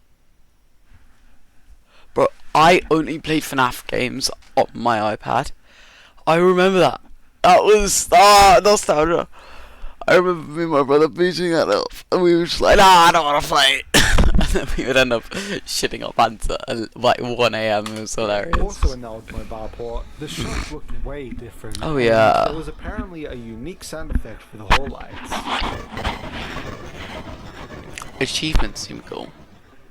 Bro, I only played FNAF games on my iPad. I remember that. That was nostalgia. I remember me and my brother beating that up, and we were just like, nah, I don't want to play. and then we would end up shitting our pants at like 1 a.m. It was hilarious. Also in the old mobile port, the shots looked way different. Oh, and yeah. There was apparently a unique sound effect for the hall lights. Achievements seem cool.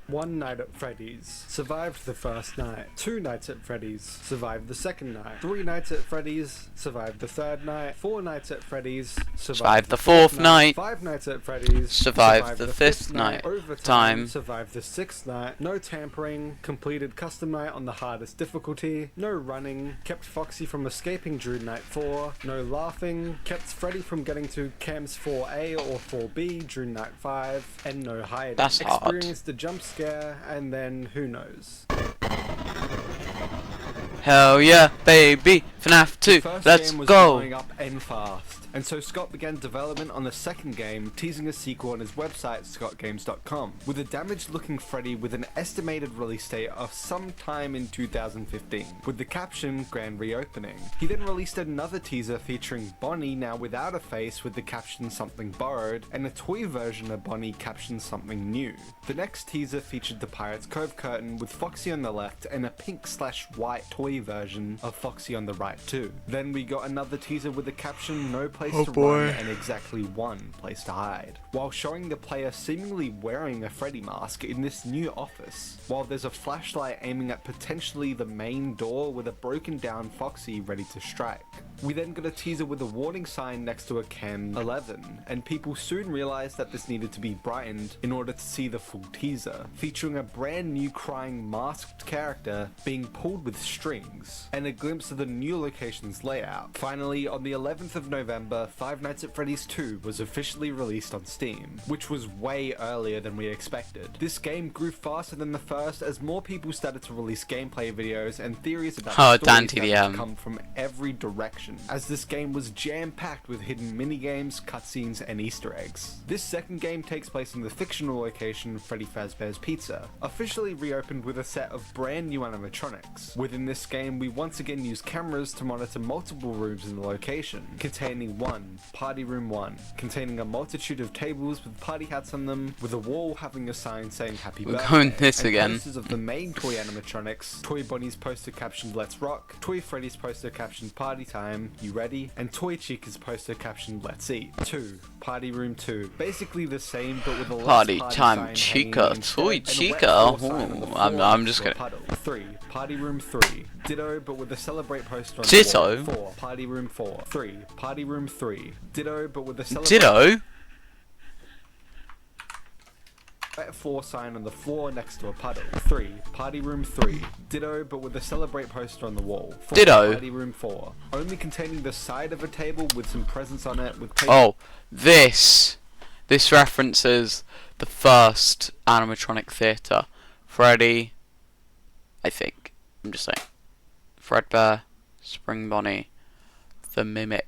One Night at Freddy's survived the first night. 2 Nights at Freddy's survived the second night. 3 Nights at Freddy's survived the third night. 4 Nights at Freddy's survived the fourth night. 5 Nights at Freddy's Survived the fifth night. Overtime survived the 6th night. No tampering. Completed custom night on the hardest difficulty. No running. Kept Foxy from escaping during night 4. No laughing. Kept Freddy from getting to cams 4A or 4B during night 5. And no hiding. That's hard. Experienced a jump scare, and then who knows. Hell yeah, baby! FNAF 2, First let's game was go! going up and fast, and so Scott began development on the second game, teasing a sequel on his website scottgames.com, with a damaged looking Freddy with an estimated release date of sometime in 2015, with the caption grand reopening. He then released another teaser featuring Bonnie now without a face with the caption something borrowed, and a toy version of Bonnie captioned something new. The next teaser featured the Pirates Cove curtain with Foxy on the left and a pink/white toy version of Foxy on the right too. Then we got another teaser with the caption no place to run and exactly one place to hide, while showing the player seemingly wearing a Freddy mask in this new office, while there's a flashlight aiming at potentially the main door with a broken down Foxy ready to strike. We then got a teaser with a warning sign next to a Cam 11, and people soon realized that this needed to be brightened in order to see the full teaser, featuring a brand new crying masked character being pulled with strings, and a glimpse of the new location's layout. Finally, on the 11th of November, Five Nights at Freddy's 2 was officially released on Steam, which was way earlier than we expected. This game grew faster than the first as more people started to release gameplay videos, and theories about the story started to come from every direction, as this game was jam-packed with hidden minigames, cutscenes, and Easter eggs. This second game takes place in the fictional location Freddy Fazbear's Pizza, officially reopened with a set of brand new animatronics. Within this game, we once again use cameras to monitor multiple rooms in the location, containing Party Room 1, containing a multitude of tables with party hats on them, with a wall having a sign saying Happy Birthday. We're going this and again. Posters of the main toy animatronics, Toy Bonnie's poster captioned Let's Rock, Toy Freddy's poster captioned Party Time, You Ready? And Toy Chica's poster captioned Let's Eat. 2. Party Room 2. Basically the same, but with a less Party party time sign Chica, hanging Toy instead, and a Chica. wet floor sign on the Ooh, floor I'm next just to a gonna. puddle. 3. Party Room 3. Ditto, but with a Celebrate poster on the Ditto? wall. 4. Party Room 4. 3. Party Room 3. Ditto, but with a Celebrate Ditto? wet floor sign on the floor next to a puddle. 3. Party Room 3. Ditto, but with a Celebrate poster on the wall. 4. Ditto? Party Room 4. Only containing the side of a table with some presents on it with paper. Oh, this references the first animatronic theatre. Freddy, I think. I'm just saying. Fredbear, Spring Bonnie, the Mimic.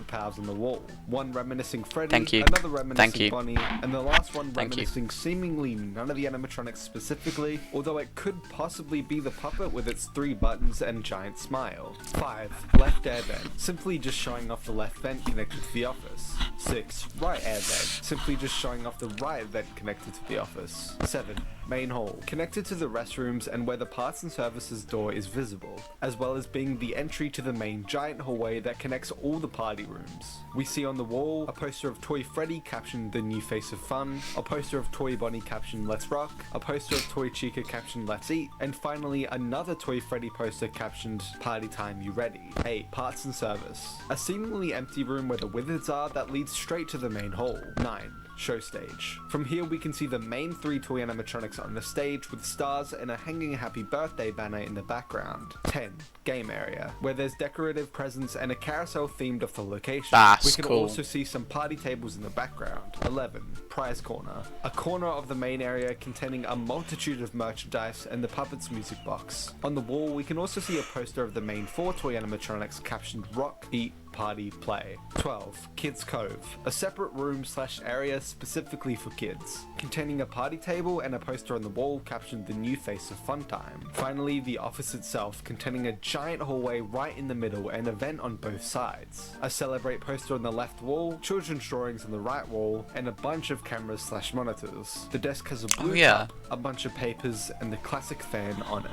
Pals on the wall. One reminiscing Freddy, Thank you. another reminiscing Thank you. Bonnie, and the last one Thank you. reminiscing seemingly none of the animatronics specifically, although it could possibly be the puppet with its 3 buttons and giant smile. 5. Left air vent, simply just showing off the left vent connected to the office. 6. Right air vent, simply just showing off the right vent connected to the office. 7. Main hall, connected to the restrooms and where the parts and services door is visible, as well as being the entry to the main giant hallway that connects all the party rooms. We see on the wall a poster of Toy Freddy captioned The New Face of Fun, a poster of Toy Bonnie captioned Let's Rock, a poster of Toy Chica captioned Let's Eat, and finally another Toy Freddy poster captioned Party Time You Ready. 8. Parts and service, a seemingly empty room where the wizards are that leads straight to the main hall. 9. Show stage. From here we can see the main 3 toy animatronics on the stage with stars and a hanging happy birthday banner in the background. 10. Game area, where there's decorative presents and a carousel themed off the location. That's we can cool. also see some party tables in the background. 11. Prize corner, a corner of the main area containing a multitude of merchandise and the puppet's music box. On the wall we can also see a poster of the main 4 toy animatronics captioned Rock, Beat, party play. 12. Kids Cove, a separate room/area specifically for kids, containing a party table and a poster on the wall captioned the new face of Fun Time. Finally, the office itself, containing a giant hallway right in the middle and a vent on both sides, a Celebrate poster on the left wall, children's drawings on the right wall, and a bunch of cameras/monitors. The desk has a blue cup, a bunch of papers, and the classic fan on it.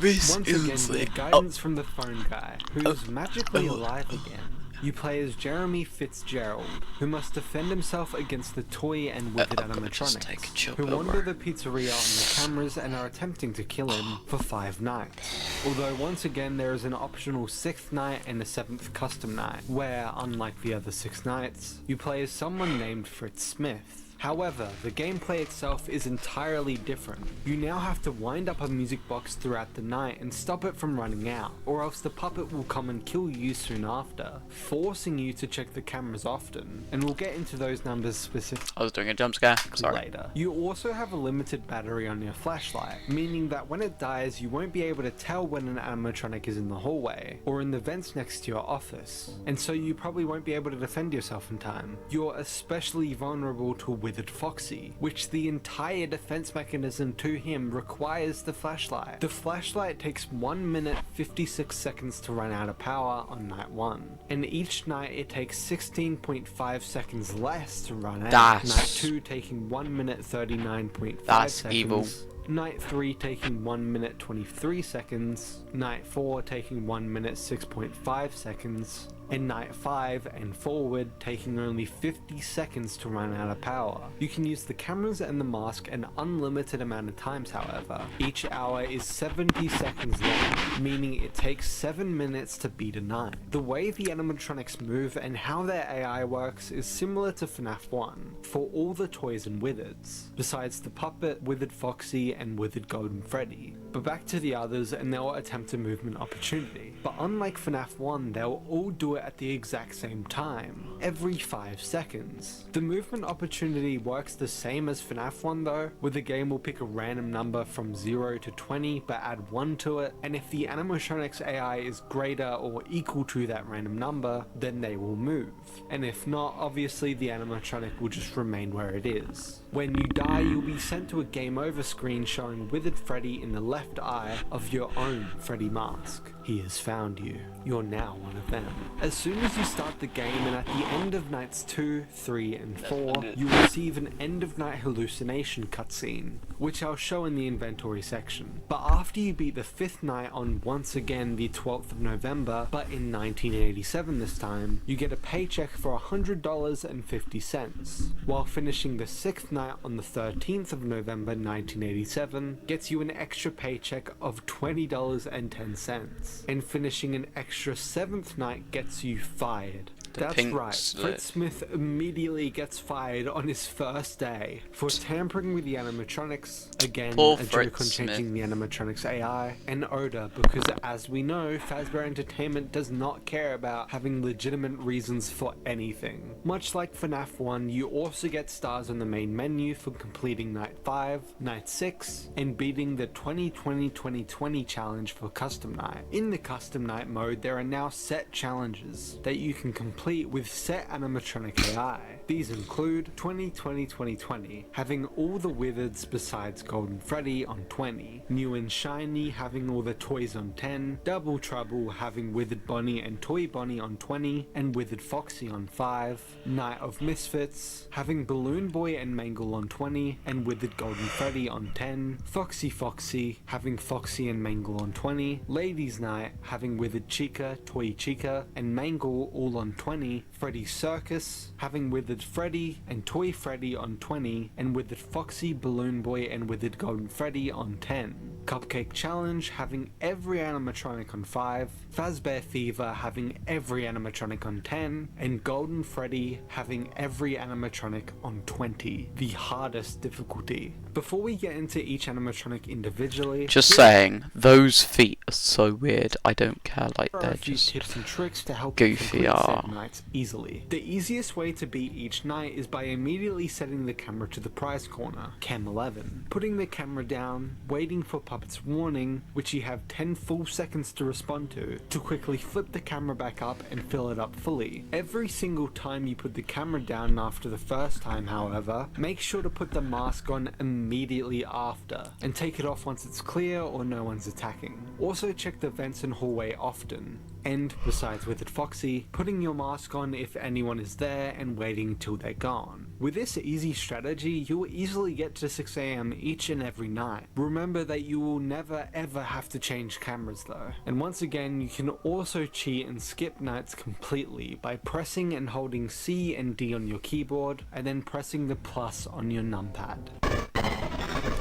This Once is again, sick. with guidance from the phone guy, who's magically alive again. You play as Jeremy Fitzgerald, who must defend himself against the toy and withered I'm gonna just take a animatronics, chill who pill, wander bro. the pizzeria on the cameras and are attempting to kill him for 5 nights. Although once again there is an optional 6th night and a 7th custom night, where, unlike the other 6 nights, you play as someone named Fritz Smith. However, the gameplay itself is entirely different. You now have to wind up a music box throughout the night and stop it from running out, or else the puppet will come and kill you soon after, forcing you to check the cameras often, and we'll get into those numbers specifically I was doing a jump scare. Sorry. later. You also have a limited battery on your flashlight, meaning that when it dies you won't be able to tell when an animatronic is in the hallway, or in the vents next to your office, and so you probably won't be able to defend yourself in time. You're especially vulnerable to Withered Foxy, which the entire defense mechanism to him requires the flashlight. The flashlight takes 1 minute 56 seconds to run out of power on night 1, and each night it takes 16.5 seconds less to run out. That's- Night 2 taking 1 minute 39.5 That's seconds. evil. Night 3 taking 1 minute 23 seconds, Night 4 taking 1 minute 6.5 seconds, and Night 5 and forward taking only 50 seconds to run out of power. You can use the cameras and the mask an unlimited amount of times, however. Each hour is 70 seconds long, meaning it takes 7 minutes to beat a night. The way the animatronics move and how their AI works is similar to FNAF 1 for all the toys and withers, besides the puppet, Withered Foxy, and Withered Golden Freddy. But back to the others, and they'll attempt a movement opportunity. But unlike FNAF 1, they'll all do it at the exact same time, every 5 seconds. The movement opportunity works the same as FNAF 1 though, where the game will pick a random number from 0 to 20 but add 1 to it, and if the animatronics AI is greater or equal to that random number, then they will move. And if not, obviously the animatronic will just remain where it is. When you die, you'll be sent to a game over screen showing Withered Freddy in the left eye of your own Freddy mask. He has found you. You're now one of them. As soon as you start the game and at the end of nights 2, 3, and 4, you receive an end of night hallucination cutscene, which I'll show in the inventory section. But after you beat the 5th night on once again the 12th of November, but in 1987 this time, you get a paycheck for $100.50, while finishing the 6th night on the 13th of November 1987 gets you an extra paycheck of $20.10, and finishing an extra 7th night gets you fired. That's pink right, slip. Fritz Smith immediately gets fired on his first day for tampering with the animatronics, again Poor a joke Fritz on changing Smith. the animatronics AI, and Oda, because as we know, Fazbear Entertainment does not care about having legitimate reasons for anything. Much like FNAF 1, you also get stars on the main menu for completing Night 5, Night 6, and beating the 2020-2020 challenge for Custom Night. In the Custom Night mode, there are now set challenges that you can complete with set animatronic AI. These include 2020-2020, having all the withereds besides Golden Freddy on 20, New and Shiny having all the toys on 10, Double Trouble having Withered Bonnie and Toy Bonnie on 20, and Withered Foxy on 5, Night of Misfits having Balloon Boy and Mangle on 20, and Withered Golden Freddy on 10, Foxy Foxy having Foxy and Mangle on 20, Ladies Night having Withered Chica, Toy Chica, and Mangle all on 20, Freddy Circus having Withered Freddy and Toy Freddy on 20, and Withered Foxy, Balloon Boy, and Withered Golden Freddy on 10. Cupcake Challenge having every animatronic on 5, Fazbear Fever having every animatronic on 10, and Golden Freddy having every animatronic on 20, the hardest difficulty. Before we get into each animatronic individually, Just saying, those feet are so weird. I don't care. Like here are they're a few just tips and tricks to help you goofy. complete said nights easily. The easiest way to beat each night is by immediately setting the camera to the prize corner, Cam 11, putting the camera down, waiting for up its warning, which you have 10 full seconds to respond to quickly flip the camera back up and fill it up fully. Every single time you put the camera down after the first time, however, make sure to put the mask on immediately after, and take it off once it's clear or no one's attacking. Also check the vents and hallway often. And, besides Withered Foxy, putting your mask on if anyone is there and waiting till they're gone. With this easy strategy, you'll easily get to 6 AM each and every night. Remember that you will never ever have to change cameras though. And once again, you can also cheat and skip nights completely by pressing and holding C and D on your keyboard, and then pressing the plus on your numpad.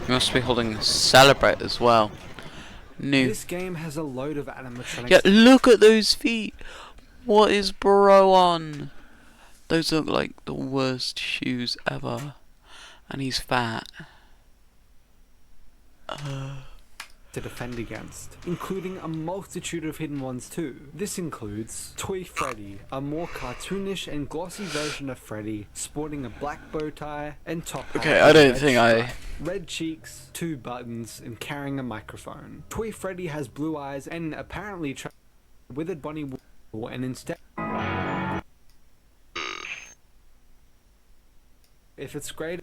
You must be holding Celebrate as well. New. This game has a load of animatronics. Yeah, look at those feet. What is bro on? Those look like the worst shoes ever. And he's fat. To defend against, including a multitude of hidden ones too. This includes Toy Freddy, a more cartoonish and glossy version of Freddy, sporting a black bow tie and top hat. Okay, I don't think red cheeks, 2 buttons, and carrying a microphone. Toy Freddy has blue eyes and apparently Withered Bunny will, and instead, if it's great,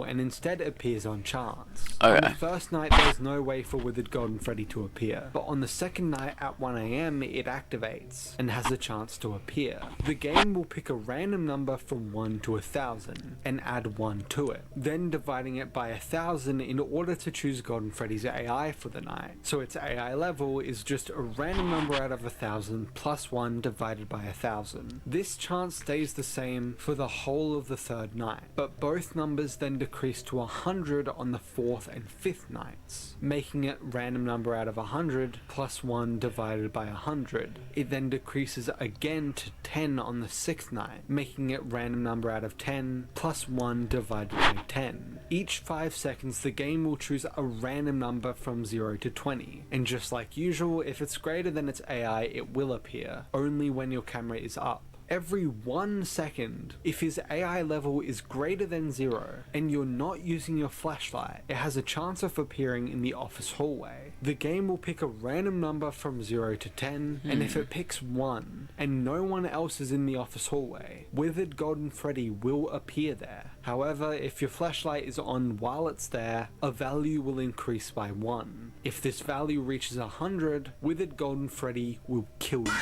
and instead appears on chance. Okay. On the first night there's no way for Withered Golden Freddy to appear, but on the second night at 1 AM it activates and has a chance to appear. The game will pick a random number from 1 to 1,000 and add 1 to it, then dividing it by 1,000 in order to choose Golden Freddy's AI for the night. So its AI level is just a random number out of 1,000 plus 1 divided by 1,000. This chance stays the same for the whole of the third night, but both numbers then decrease to 100 on the 4th and 5th nights, making it random number out of 100 plus 1 divided by 100. It then decreases again to 10 on the 6th night, making it random number out of 10 plus 1 divided by 10. Each 5 seconds the game will choose a random number from 0 to 20, and just like usual, if it's greater than its AI it will appear, only when your camera is up. Every 1 second, if his AI level is greater than 0 and you're not using your flashlight, it has a chance of appearing in the office hallway. The game will pick a random number from 0 to 10, and if it picks 1 and no one else is in the office hallway, Withered Golden Freddy will appear there. However, if your flashlight is on while it's there, a value will increase by 1. If this value reaches 100, Withered Golden Freddy will kill you.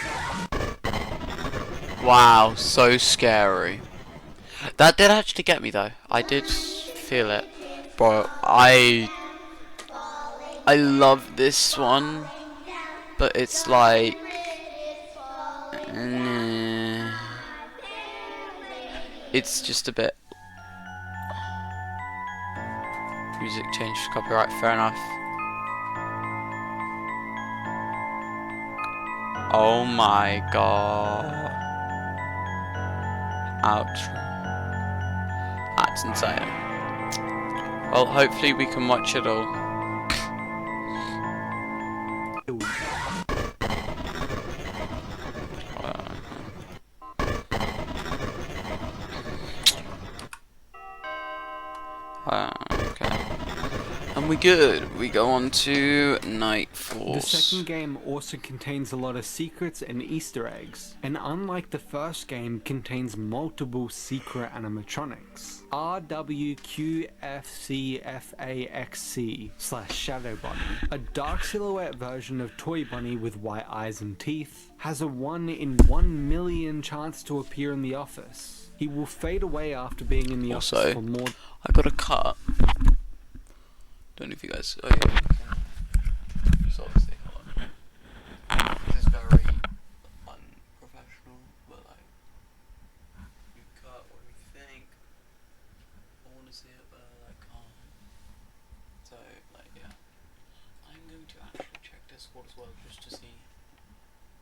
Wow, so scary. That did actually get me though. I did feel it. Bro, I love this one, but it's like it's just a bit. Music change, copyright, fair enough. Oh my god. Outro. That's insane. Well, hopefully we can watch it all. Okay. And we good. We go on to Night Force. The second game also contains a lot of secrets and Easter eggs, and unlike the first game, contains multiple secret animatronics. RWQFCFAXC/Shadow Bunny, a dark silhouette version of Toy Bunny with white eyes and teeth, has a 1 in 1 million chance to appear in the office. He will fade away after being in the office for more. I got a cut. Don't know if you guys. Oh yeah. Just obviously, hold on. This is very unprofessional, but like, you cut what you think. I want to see it, but I can't. So like, yeah. I'm going to actually check Discord as well, just to see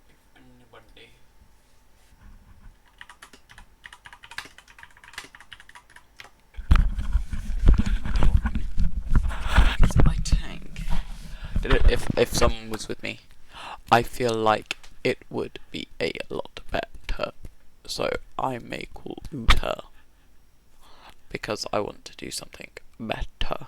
if anybody. My tank. If someone was with me, I feel like it would be a lot better. So I may call Uta because I want to do something better.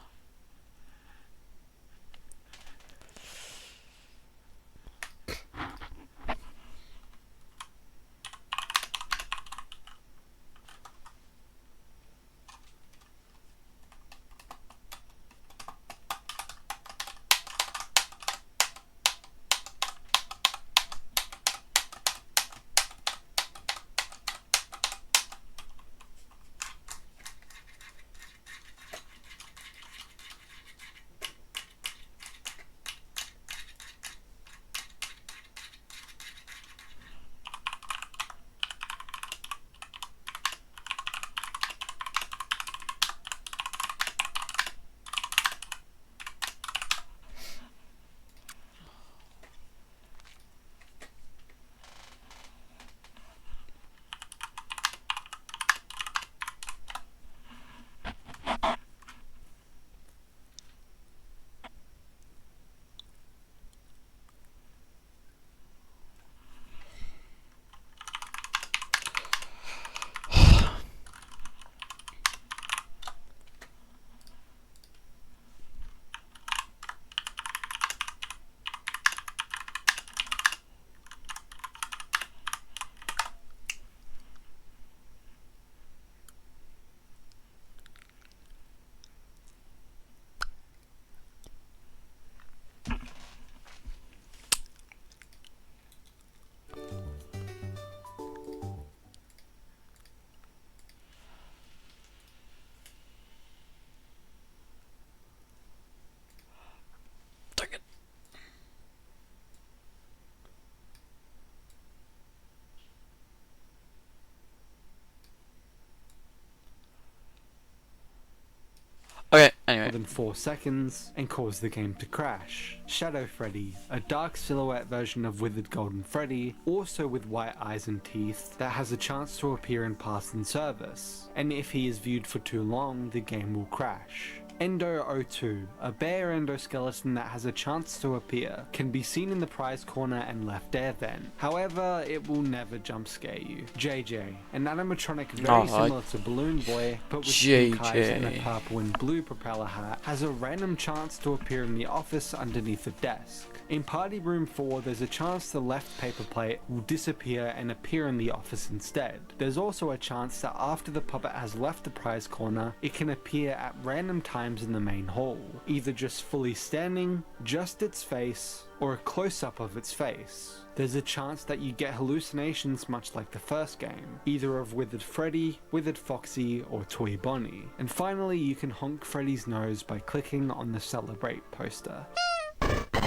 4 seconds and cause the game to crash. Shadow Freddy, a dark silhouette version of Withered Golden Freddy, also with white eyes and teeth, that has a chance to appear in past and service, and if he is viewed for too long, the game will crash. Endo 02, a bear endoskeleton that has a chance to appear, can be seen in the prize corner and left air vent. However, it will never jump scare you. JJ, an animatronic very similar to Balloon Boy, but with pink eyes and a purple and blue propeller hat, has a random chance to appear in the office underneath a desk. In Party Room 4, there's a chance the left paper plate will disappear and appear in the office instead. There's also a chance that after the puppet has left the prize corner, it can appear at random times in the main hall, either just fully standing, just its face, or a close-up of its face. There's a chance that you get hallucinations much like the first game, either of Withered Freddy, Withered Foxy, or Toy Bonnie. And finally, you can honk Freddy's nose by clicking on the Celebrate poster.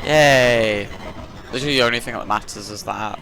Yay! Literally the only thing that matters is that.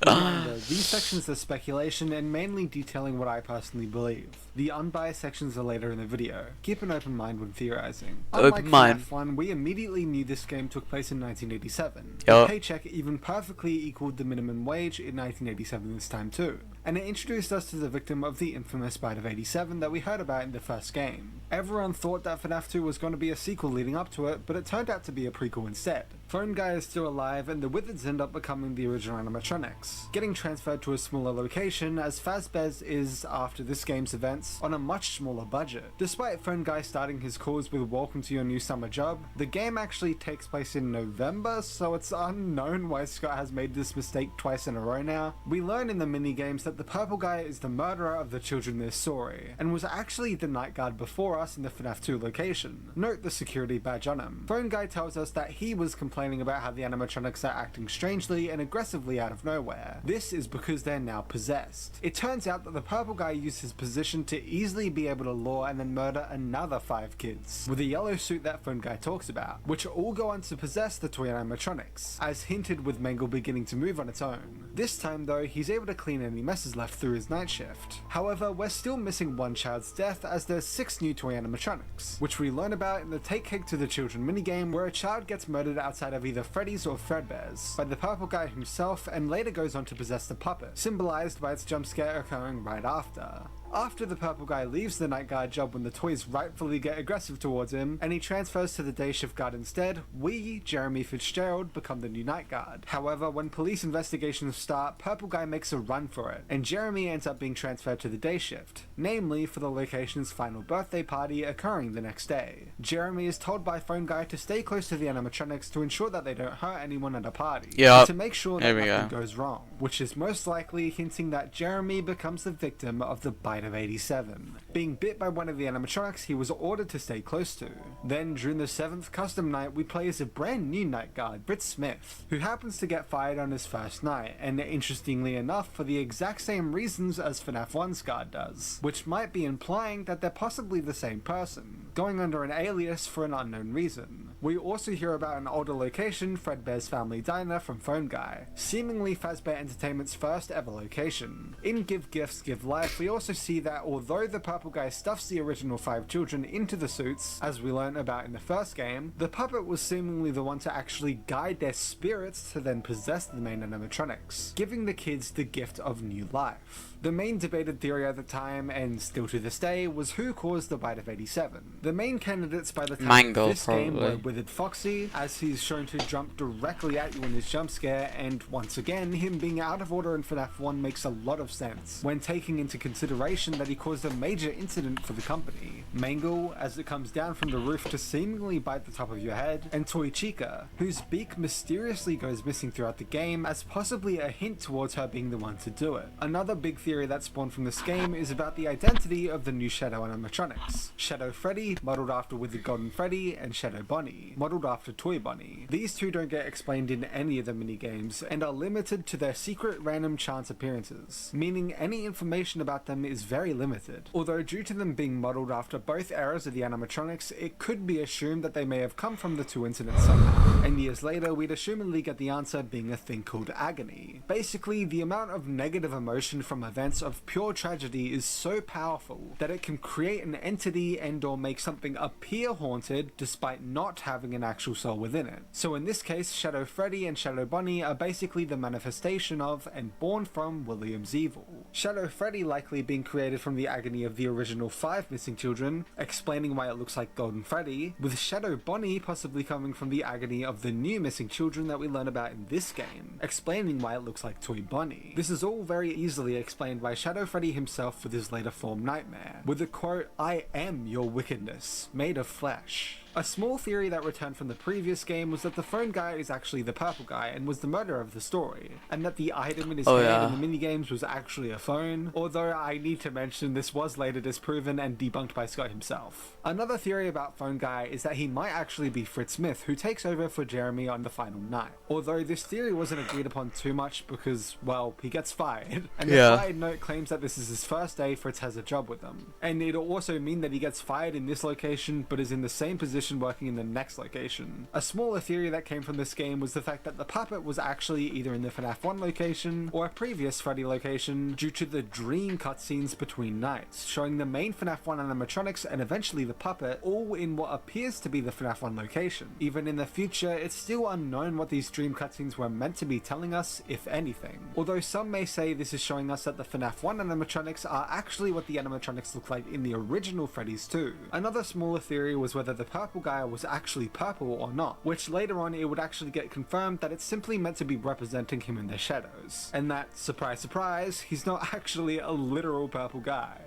Reminder, these sections are speculation and mainly detailing what I personally believe. The unbiased sections are later in the video. Keep an open mind when theorizing. Unlike FNAF 1, we immediately knew this game took place in 1987. The paycheck even perfectly equaled the minimum wage in 1987 this time too. And it introduced us to the victim of the infamous bite of 87 that we heard about in the first game. Everyone thought that FNAF 2 was going to be a sequel leading up to it, but it turned out to be a prequel instead. Phone Guy is still alive, and the Withers end up becoming the original animatronics, getting transferred to a smaller location as Fazbear's is, after this game's events, on a much smaller budget. Despite Phone Guy starting his calls with "Welcome to your new summer job," the game actually takes place in November, so it's unknown why Scott has made this mistake twice in a row now. We learn in the mini-games that the purple guy is the murderer of the children in this story, and was actually the night guard before us in the FNAF 2 location. Note the security badge on him. Phone Guy tells us that he was complaining about how the animatronics are acting strangely and aggressively out of nowhere. This is because they're now possessed. It turns out that the purple guy used his position to easily be able to lure and then murder another 5 kids, with a yellow suit that Phone Guy talks about, which all go on to possess the toy animatronics, as hinted with Mangle beginning to move on its own. This time though, he's able to clean any messes left through his night shift. However, we're still missing one child's death, as there's 6 new toy animatronics, which we learn about in the Take Cake to the Children minigame, where a child gets murdered outside of either Freddy's or Fredbear's by the purple guy himself, and later goes on to possess the puppet, symbolized by its jump scare occurring right after. After the purple guy leaves the night guard job when the toys rightfully get aggressive towards him, and he transfers to the day shift guard instead, we, Jeremy Fitzgerald, become the new night guard. However, when police investigations start, purple guy makes a run for it, and Jeremy ends up being transferred to the day shift, namely for the location's final birthday party occurring the next day. Jeremy is told by Phone Guy to stay close to the animatronics to ensure that they don't hurt anyone at a party, and to make sure that nothing goes wrong, which is most likely hinting that Jeremy becomes the victim of the bite of 87. Being bit by one of the animatronics he was ordered to stay close to. Then, during the 7th custom night, we play as a brand new night guard, Britt Smith, who happens to get fired on his first night, and interestingly enough, for the exact same reasons as FNAF 1's guard does, which might be implying that they're possibly the same person, going under an alias for an unknown reason. We also hear about an older location, Fredbear's Family Diner, from Phone Guy, seemingly Fazbear Entertainment's first ever location. In Give Gifts, Give Life, we also see that although the purple guy stuffs the original 5 children into the suits, as we learned about in the first game, the puppet was seemingly the one to actually guide their spirits to then possess the main animatronics, giving the kids the gift of new life. The main debated theory at the time, and still to this day, was who caused the bite of 87. The main candidates by the time of this game were Withered Foxy, as he's shown to jump directly at you in his jump scare, and once again, him being out of order in FNAF 1 makes a lot of sense, when taking into consideration that he caused a major incident for the company. Mangle, as it comes down from the roof to seemingly bite the top of your head, and Toy Chica, whose beak mysteriously goes missing throughout the game, as possibly a hint towards her being the one to do it. Another big theory that spawned from this game is about the identity of the new Shadow animatronics. Shadow Freddy, modeled after Withered Golden Freddy, and Shadow Bonnie. Bunny, modeled after Toy Bunny. These two don't get explained in any of the minigames and are limited to their secret random chance appearances, meaning any information about them is very limited. Although due to them being modeled after both eras of the animatronics, it could be assumed that they may have come from the two incidents somehow, and years later we'd assumedly get the answer being a thing called agony. Basically, the amount of negative emotion from events of pure tragedy is so powerful that it can create an entity and or make something appear haunted despite not having an actual soul within it. So in this case, Shadow Freddy and Shadow Bunny are basically the manifestation of and born from William's evil. Shadow Freddy likely being created from the agony of the original 5 missing children, explaining why it looks like Golden Freddy, with Shadow Bunny possibly coming from the agony of the new missing children that we learn about in this game, explaining why it looks like Toy Bunny. This is all very easily explained by Shadow Freddy himself with his later form Nightmare, with the quote, "I am your wickedness, made of flesh." A small theory that returned from the previous game was that the phone guy is actually the purple guy and was the murderer of the story, and that the item in his hand in the minigames was actually a phone, although I need to mention this was later disproven and debunked by Scott himself. Another theory about phone guy is that he might actually be Fritz Smith, who takes over for Jeremy on the final night, although this theory wasn't agreed upon too much because, well, he gets fired, and the fired note claims that this is his first day Fritz has a job with him, and it'll also mean that he gets fired in this location but is in the same position working in the next location. A smaller theory that came from this game was the fact that the puppet was actually either in the FNAF 1 location or a previous Freddy location due to the dream cutscenes between nights, showing the main FNAF 1 animatronics and eventually the puppet all in what appears to be the FNAF 1 location. Even in the future, it's still unknown what these dream cutscenes were meant to be telling us, if anything. Although some may say this is showing us that the FNAF 1 animatronics are actually what the animatronics look like in the original Freddy's 2. Another smaller theory was whether the purple guy was actually purple or not, which later on it would actually get confirmed that it's simply meant to be representing him in the shadows, and that, surprise surprise, he's not actually a literal purple guy.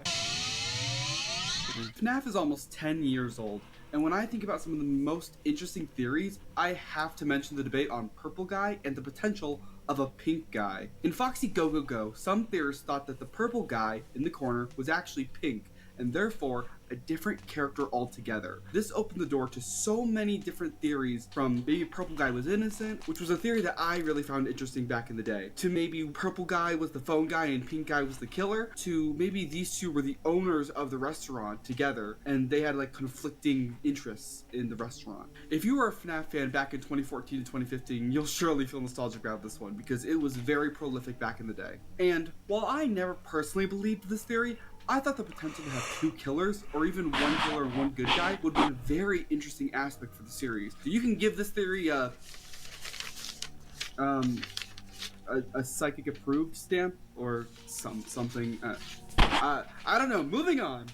FNAF is almost 10 years old, and when I think about some of the most interesting theories, I have to mention the debate on purple guy and the potential of a pink guy. In Foxy Go Go Go, some theorists thought that the purple guy in the corner was actually pink, and therefore a different character altogether. This opened the door to so many different theories, from maybe purple guy was innocent, which was a theory that I really found interesting back in the day, to maybe purple guy was the phone guy and pink guy was the killer, to maybe these two were the owners of the restaurant together and they had like conflicting interests in the restaurant. If you were a FNAF fan back in 2014 to 2015, you'll surely feel nostalgic about this one because it was very prolific back in the day. And while I never personally believed this theory, I thought the potential to have 2 killers, or even 1 killer and 1 good guy, would be a very interesting aspect for the series. So you can give this theory a psychic approved stamp, or something. I don't know. Moving on.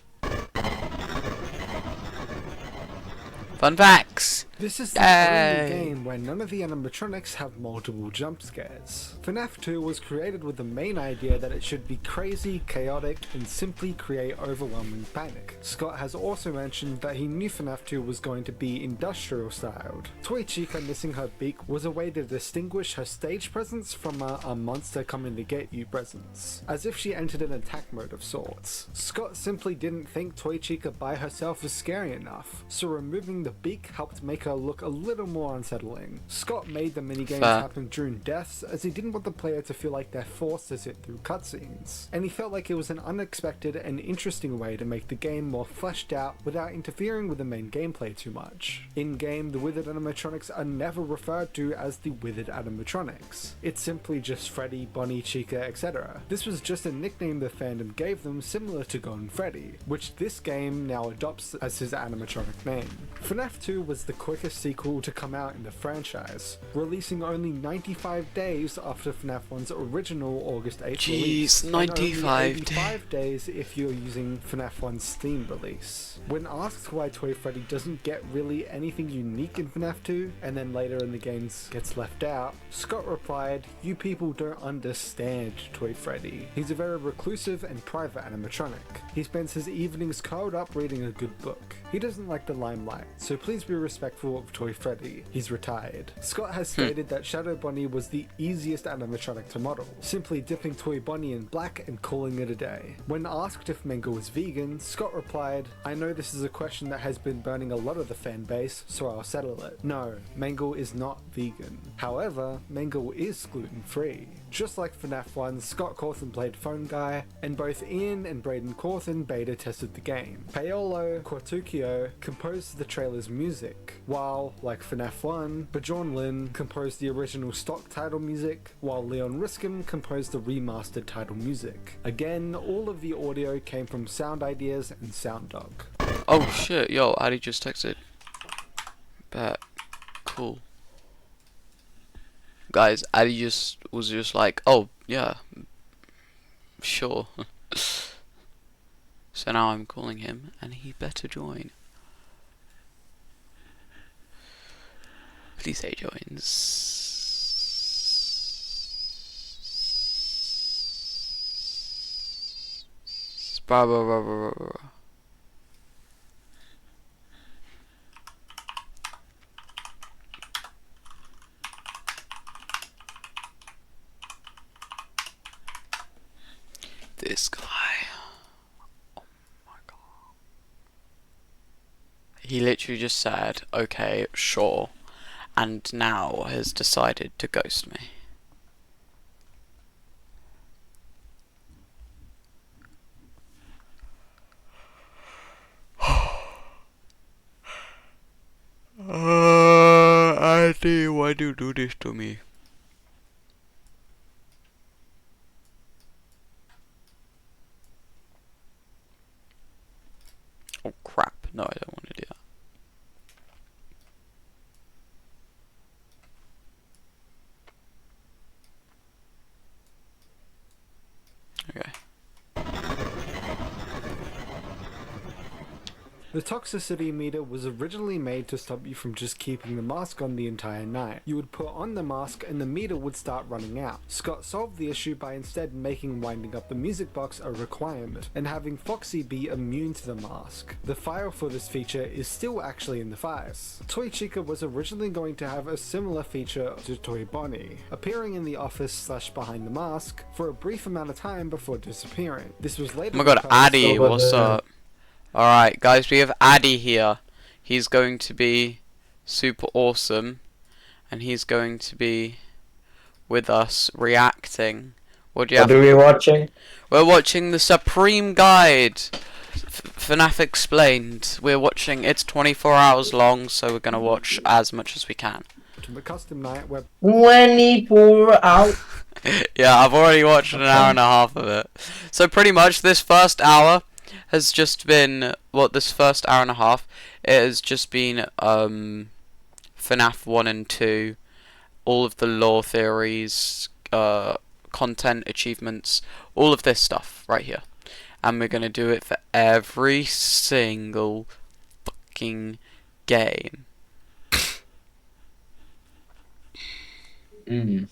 Fun facts! This is the only game where none of the animatronics have multiple jump scares. FNAF 2 was created with the main idea that it should be crazy, chaotic, and simply create overwhelming panic. Scott has also mentioned that he knew FNAF 2 was going to be industrial styled. Toy Chica missing her beak was a way to distinguish her stage presence from a monster coming to get you presence, as if she entered an attack mode of sorts. Scott simply didn't think Toy Chica by herself was scary enough, so removing the beak helped make her look a little more unsettling. Scott made the minigames happen during deaths as he didn't want the player to feel like they're forced to sit through cutscenes, and he felt like it was an unexpected and interesting way to make the game more fleshed out without interfering with the main gameplay too much. In-game, the withered animatronics are never referred to as the withered animatronics. It's simply just Freddy, Bonnie, Chica, etc. This was just a nickname the fandom gave them, similar to Golden Freddy, which this game now adopts as his animatronic name. FNAF 2 was the quickest sequel to come out in the franchise, releasing only 95 days after FNAF 1's original August 8th release, 95 and only 85 days if you're using FNAF 1's Steam release. When asked why Toy Freddy doesn't get really anything unique in FNAF 2, and then later in the games gets left out, Scott replied, "You people don't understand Toy Freddy. He's a very reclusive and private animatronic. He spends his evenings curled up reading a good book. He doesn't like the limelight, so please be respectful approval of Toy Freddy. He's retired. Scott has stated that Shadow Bonnie was the easiest animatronic to model, simply dipping Toy Bonnie in black and calling it a day. When asked if Mangle was vegan, Scott replied, "I know this is a question that has been burning a lot of the fan base, so I'll settle it. No, Mangle is not vegan. However, Mangle is gluten-free." Just like FNAF 1, Scott Cawthon played Phone Guy, and both Ian and Braden Cawthon beta tested the game. Paolo Cortuccio composed the trailer's music, while, like FNAF 1, Bjorn Lin composed the original stock title music, while Leon Riskin composed the remastered title music. Again, all of the audio came from Sound Ideas and SoundDog. Oh shit, yo, Addy just texted. Bet. Cool. Guys, Addy was just like, oh, yeah. Sure. So now I'm calling him, and he better join. Please say joins. Blah, blah, blah, blah, blah, blah. This guy. Oh my god. He literally just said, okay, sure, and now has decided to ghost me. Andy, why do you do this to me? Oh crap, no, I don't want to do that. Okay. The toxicity meter was originally made to stop you from just keeping the mask on the entire night. You would put on the mask and the meter would start running out. Scott solved the issue by instead making winding up the music box a requirement, and having Foxy be immune to the mask. The file for this feature is still actually in the files. Toy Chica was originally going to have a similar feature to Toy Bonnie, appearing in the office / behind the mask for a brief amount of time before disappearing. This was later... Oh my god, Addy, what's up? Alright, guys, we have Addy here. He's going to be super awesome, and he's going to be with us reacting. What do you have? What are we watching? We're watching the Supreme Guide, FNAF Explained. We're watching, it's 24 hours long, so we're going to watch as much as we can. The custom night where 24 hours. Yeah, I've already watched an hour and a half of it. So pretty much this first hour has just been, this first hour and a half, it has just been FNAF 1 and 2, all of the lore theories, content, achievements, all of this stuff right here. And we're going to do it for every single fucking game. And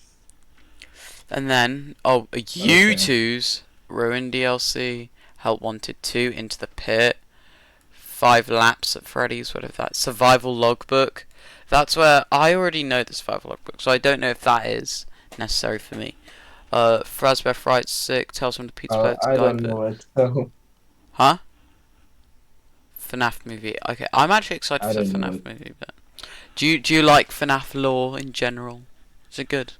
then, U2's Ruined DLC, Help Wanted 2, Into the Pit, 5 Laps at Freddy's, whatever that, Survival Logbook. That's where I already know the Survival Logbook, so I don't know if that is necessary for me. Frazbear Fright Sick, Tales from the Pizza Place. I don't know it, so... Huh? FNAF movie. Okay, I'm actually excited for the don't know FNAF it. movie, but... Do you like FNAF lore in general? Is it good?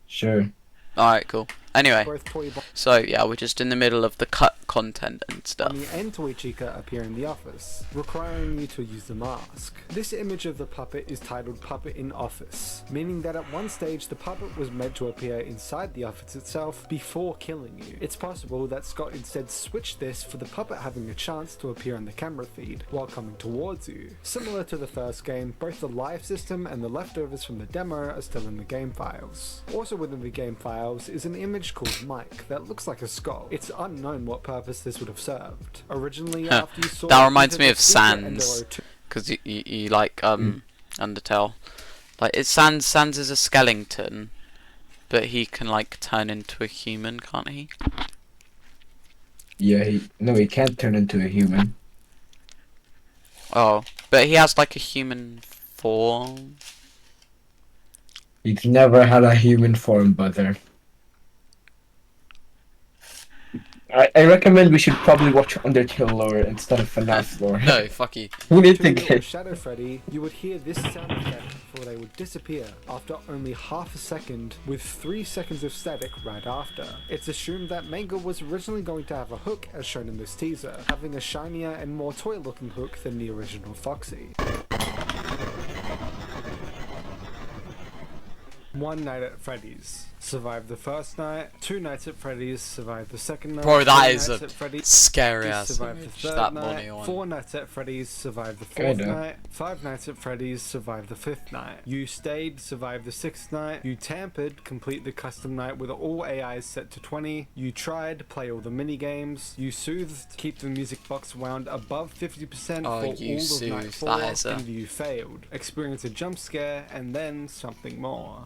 Sure. Alright, cool. Anyway, both Toy so yeah, we're just in the middle of the cut content and stuff. Bonnie and Toy Chica appear in the office, requiring you to use the mask. This image of the puppet is titled Puppet in Office, meaning that at one stage the puppet was meant to appear inside the office itself before killing you. It's possible that Scott instead switched this for the puppet having a chance to appear on the camera feed while coming towards you. Similar to the first game, both the live system and the leftovers from the demo are still in the game files. Also within the game files is an image called Mike that looks like a skull. It's unknown what purpose this would have served. Originally, after you saw That reminds it, me of Secret Sans, Endo 02 because you like Undertale. Like it's Sans is a skeleton, but he can like turn into a human, can't he? Yeah, he can't turn into a human. Oh, but he has like a human form. He's never had a human form, brother. I recommend we should probably watch Undertale lore instead of FNAF lore. No, fuck you. We need to Until you were get. Shadow Freddy, you would hear this sound effect before they would disappear after only half a second, with 3 seconds of static right after. It's assumed that Manga was originally going to have a hook as shown in this teaser, having a shinier and more toy-looking hook than the original Foxy. One Night at Freddy's. Survived the first night. 2 Nights at Freddy's. Survived the second night. Bro, that 3 is Nights a at Freddy's. scary ass Survived the image. third That night. money on. 4 Nights at Freddy's. Survived the 4th Kinda. night. 5 Nights at Freddy's. Survived the 5th night. You stayed. Survived the 6th night. You tampered. Complete the custom night with all AIs set to 20. You tried. Play all the mini games. You soothed. Keep the music box wound above 50% Oh, for you all of night soothed. 4. That is a- And you failed. Experience a jump scare and then something more.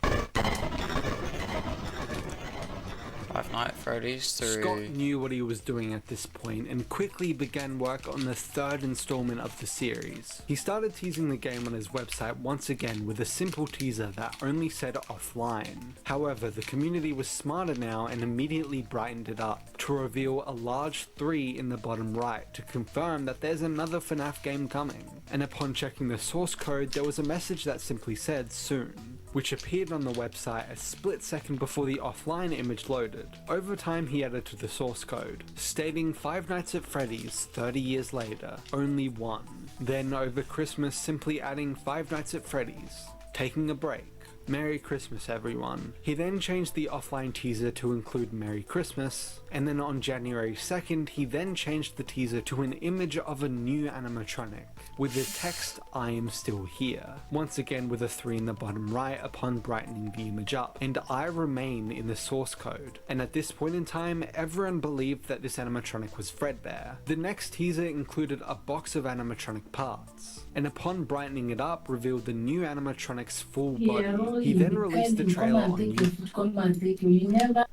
Five Nights at Freddy's 3. Scott knew what he was doing at this point and quickly began work on the 3rd installment of the series. He started teasing the game on his website once again with a simple teaser that only said offline. However, the community was smarter now and immediately brightened it up to reveal a large 3 in the bottom right to confirm that there's another FNAF game coming. And upon checking the source code, there was a message that simply said soon, which appeared on the website a split second before the offline image loaded. Over time, he added to the source code, stating 5 Nights at Freddy's 30 years later, only one. Then over Christmas, simply adding 5 Nights at Freddy's, taking a break. Merry Christmas, everyone. He then changed the offline teaser to include Merry Christmas, and then on January 2nd, he then changed the teaser to an image of a new animatronic, with the text, I am still here, once again with a 3 in the bottom right upon brightening the image up, and I remain in the source code. And at this point in time, everyone believed that this animatronic was Fredbear. The next teaser included a box of animatronic parts, and upon brightening it up, revealed the new animatronic's full body. He then released the trailer on YouTube.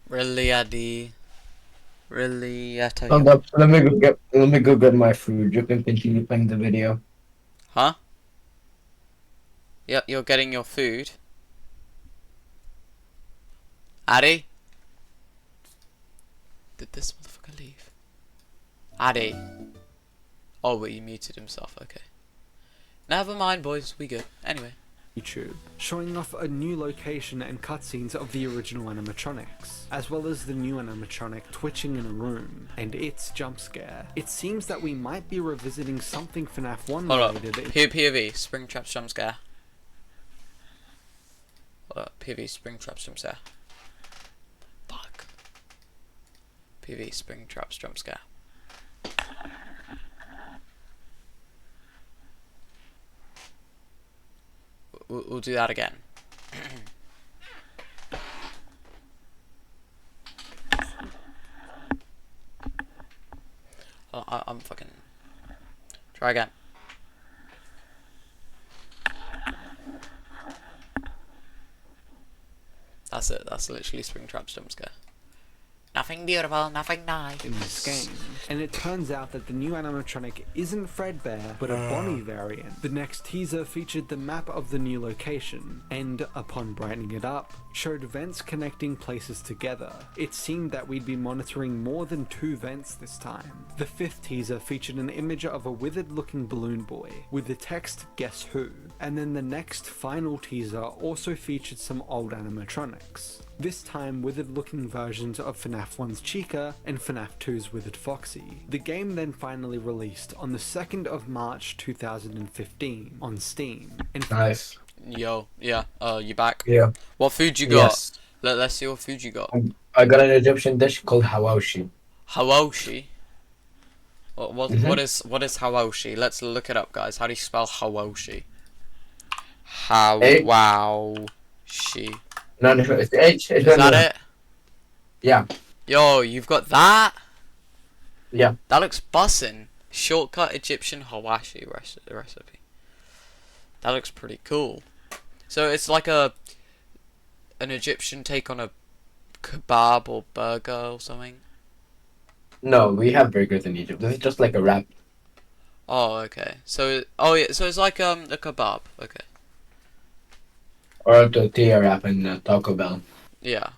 Really, Addy? Really, Hold up. Let me go get my food. You can continue playing the video. Huh? Yep, you're getting your food. Addy? Did this motherfucker leave? Addy? Oh, but he muted himself, okay. Never mind, boys, we good. Anyway. YouTube, showing off a new location and cutscenes of the original animatronics, as well as the new animatronic twitching in a room, and its jump scare. It seems that we might be revisiting something FNAF 1 Hold up. related. POV, Springtrap's jump scare. Hold up, POV, Springtrap's jump scare. Fuck. POV, Springtrap's jump scare. We'll do that again. Oh, I'm fucking... Try again. That's it. That's literally Springtrap's jump scare. Nothing beautiful, nothing nice. In this game, and it turns out that the new animatronic isn't Fredbear, but a Bonnie variant. The next teaser featured the map of the new location, and upon brightening it up, showed vents connecting places together. It seemed that we'd be monitoring more than 2 vents this time. The 5th teaser featured an image of a withered looking balloon boy, with the text Guess Who, and then the next final teaser also featured some old animatronics. This time withered looking versions of FNAF 1's Chica and FNAF 2's Withered Foxy. The game then finally released on the 2nd of March 2015 on Steam. And Nice. Yo, yeah. You back? Yeah. What food you got? Yes. Let's see what food you got. I got an Egyptian dish called hawashi. Hawashi. What Mhm. what is hawashi? Let's look it up, guys. How do you spell hawashi? Hawashi. No, it's H. Is that it? Yeah. Yo, you've got that? Yeah. That looks bussin'. Shortcut Egyptian hawashi recipe. That looks pretty cool. So it's like an Egyptian take on a kebab or burger or something. No, we have burgers in Egypt. This is just like a wrap. Oh, okay. So, oh yeah, so it's like a kebab. Okay. Or a tortilla wrap in Taco Bell. Yeah.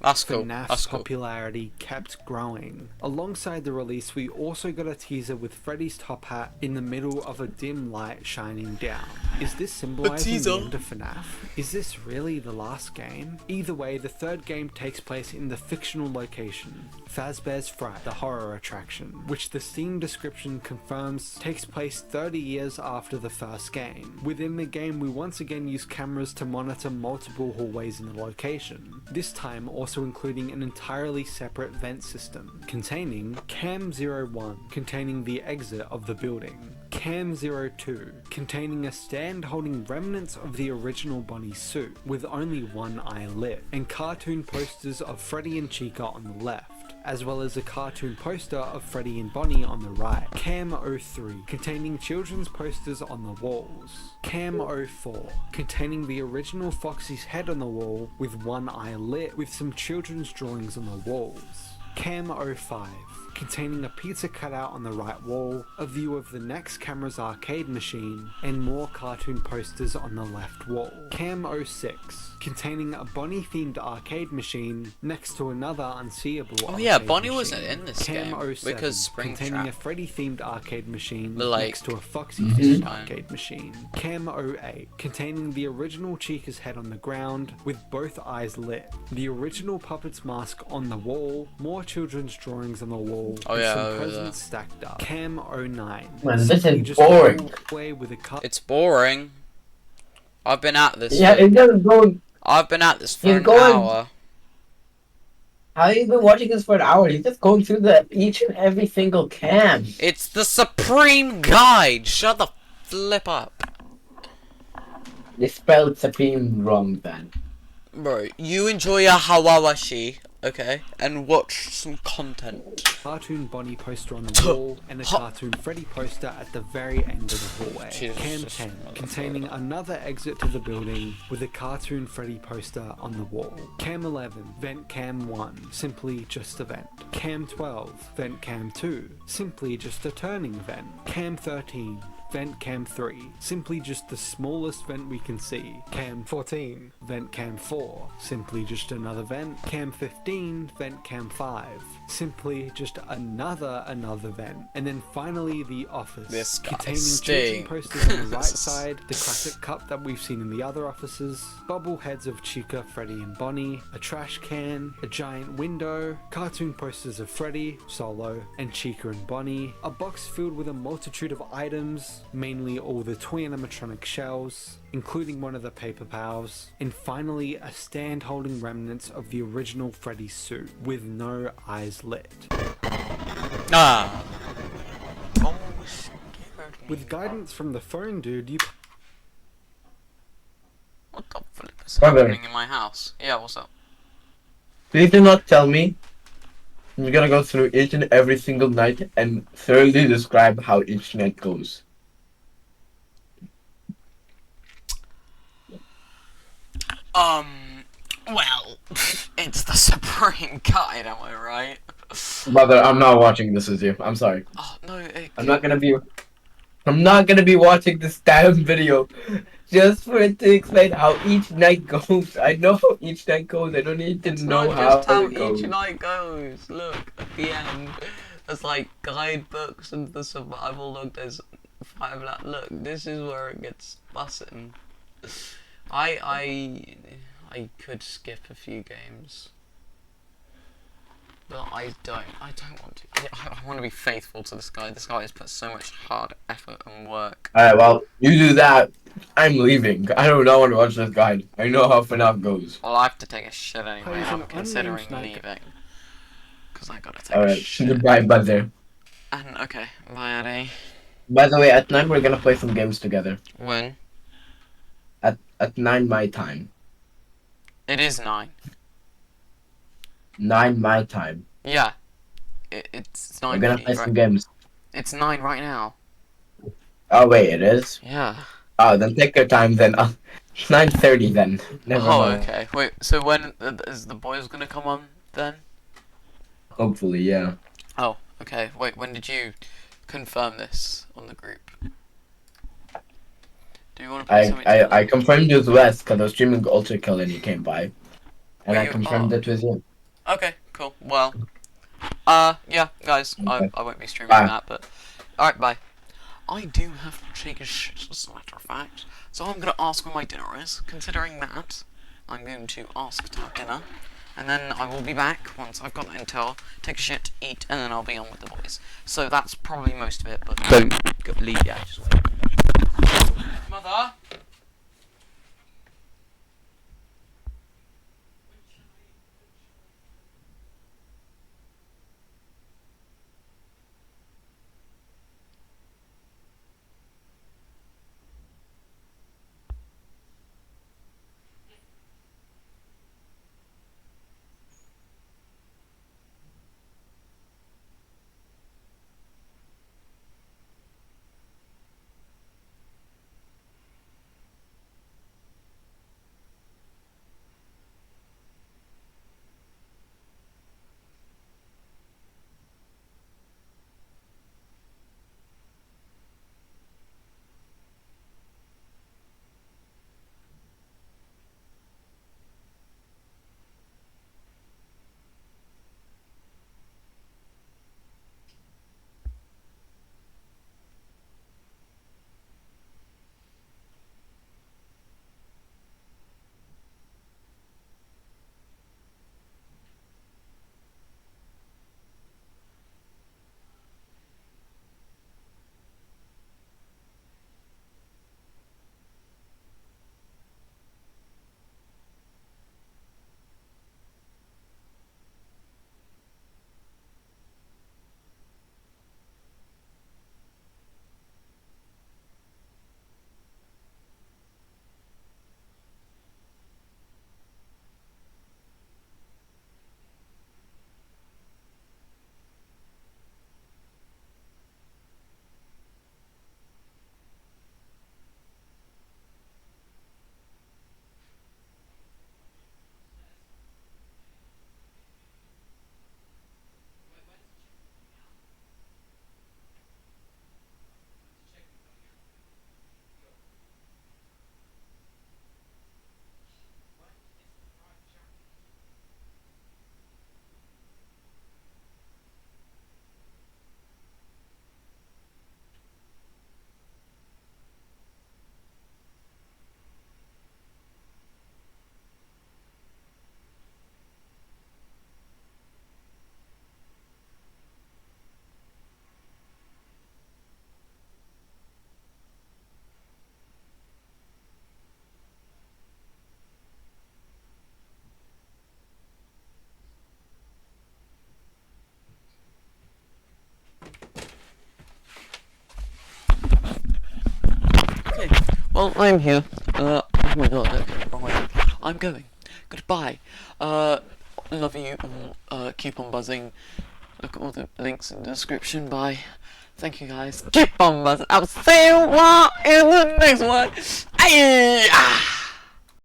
That's cool. FNAF's That's cool. popularity kept growing. Alongside the release, we also got a teaser with Freddy's top hat in the middle of a dim light shining down. Is this symbolizing the end of FNAF? Is this really the last game? Either way, the third game takes place in the fictional location, Fazbear's Fright, the horror attraction, which the Steam description confirms takes place 30 years after the first game. Within the game, we once again use cameras to monitor multiple hallways in the location, this time also including an entirely separate vent system, containing Cam 01, containing the exit of the building, Cam 02, containing a stand holding remnants of the original Bonnie suit, with only one eye lit, and cartoon posters of Freddy and Chica on the left, as well as a cartoon poster of Freddy and Bonnie on the right. Cam 03, containing children's posters on the walls. Cam 04, containing the original Foxy's head on the wall with one eye lit, with some children's drawings on the walls. Cam 05, containing a pizza cutout on the right wall, a view of the next camera's arcade machine, and more cartoon posters on the left wall. Cam 06, containing a Bonnie-themed arcade machine next to another unseeable Oh yeah, arcade Bonnie machine. wasn't in this Cam game 07, because containing a Springtrap. Freddy-themed arcade machine But, like, next to a Foxy-themed Mhm. arcade machine. Cam 08, containing the original Chica's head on the ground with both eyes lit, the original puppet's mask on the wall, more children's drawings on the wall, Oh, and yeah, some oh, yeah. presents stacked up. Cam 09, Man, this simply is just a boring. hallway with a cut. It's boring. I've been at this. Yeah, for, it doesn't go. I've been at this for He's an going- hour. How you been watching this for an hour? He's just going through each and every single cam. It's the Supreme Guide. Shut the flip up, They spelled Supreme wrong then. bro. You enjoy a hawawashi, okay, and watch some content. Cartoon Bonnie poster on the wall and a cartoon Freddy poster at the very end of the hallway. Jesus, Cam just 10, motherfucker. containing another exit to the building with a cartoon Freddy poster on the wall. Cam 11, Vent Cam 1, simply just a vent. Cam 12, Vent Cam 2, simply just a turning vent. Cam 13, Vent Cam 3, simply just the smallest vent we can see. Cam 14, Vent Cam 4, simply just another vent. Cam 15, Vent Cam 5, simply just another vent. And then finally the office, This guy containing stinks. children posters on the right side, the classic cup that we've seen in the other offices, bubble heads of Chica, Freddy and Bonnie, a trash can, a giant window, cartoon posters of Freddy, Solo, and Chica and Bonnie, a box filled with a multitude of items, mainly all the toy animatronic shells, including one of the paper pals, and finally a stand holding remnants of the original Freddy suit with no eyes lit. Ah. With guidance from the phone dude, you What the flip is Brother. happening in my house? Yeah, what's up? Please do not tell me you're gonna go through each and every single night and thoroughly describe how each night goes. Well, it's the Supreme Guide, am I right? Brother, I'm not watching this with you. I'm sorry. Oh, no, I'm not gonna be watching this damn video just for it to explain how each night goes. I know how each night goes. I don't need to it's know not just how it goes. each night goes. Look, at the end, there's like guidebooks and the survival log. There's 5 look, this is where it gets busting. I could skip a few games. But I don't want to. I want to be faithful to this guy. This guy has put so much hard effort and work. Alright, well, you do that. I'm leaving. I do not want to watch this guide. I know how FNAF goes. Well, I have to take a shit anyway. Plays I'm an considering unnamed leaving. Because I gotta take a Alright, shit. goodbye, brother. And, okay, bye, Addy. By the way, at 9 we're gonna play some games together. When? At 9 my time. It is 9. 9 my time. Yeah. It's 9. We're gonna for play you, some right? games. It's 9 right now. Oh wait, it is? Yeah. Oh, then take your time then. 9:30 then. Never Oh, mind. okay. Wait, so when is the boys gonna come on then? Hopefully, yeah. Oh, okay. Wait, when did you? confirm this on the group. Do you want to put something together? I confirmed it was Wes because I was streaming Ultra Kill and he came by. And I Wait, confirmed it was you. Okay, cool. Well, yeah, guys, Okay. I won't be streaming Bye. that, but alright, bye. I do have to take a shit, as a matter of fact, so I'm gonna ask where my dinner is. Considering that, I'm going to ask to have dinner, and then I will be back once I've got intel, take a shit, eat, and then I'll be on with the boys. So that's probably most of it, but don't leave yet. Just wait. Mother? Okay, well, I'm here. Oh my god, okay, wrong way. I'm going. Goodbye. Love you all. Keep on buzzing. Look at all the links in the description. Bye. Thank you guys. Keep on buzzing. I'll see you all in the next one. Aye! Ah!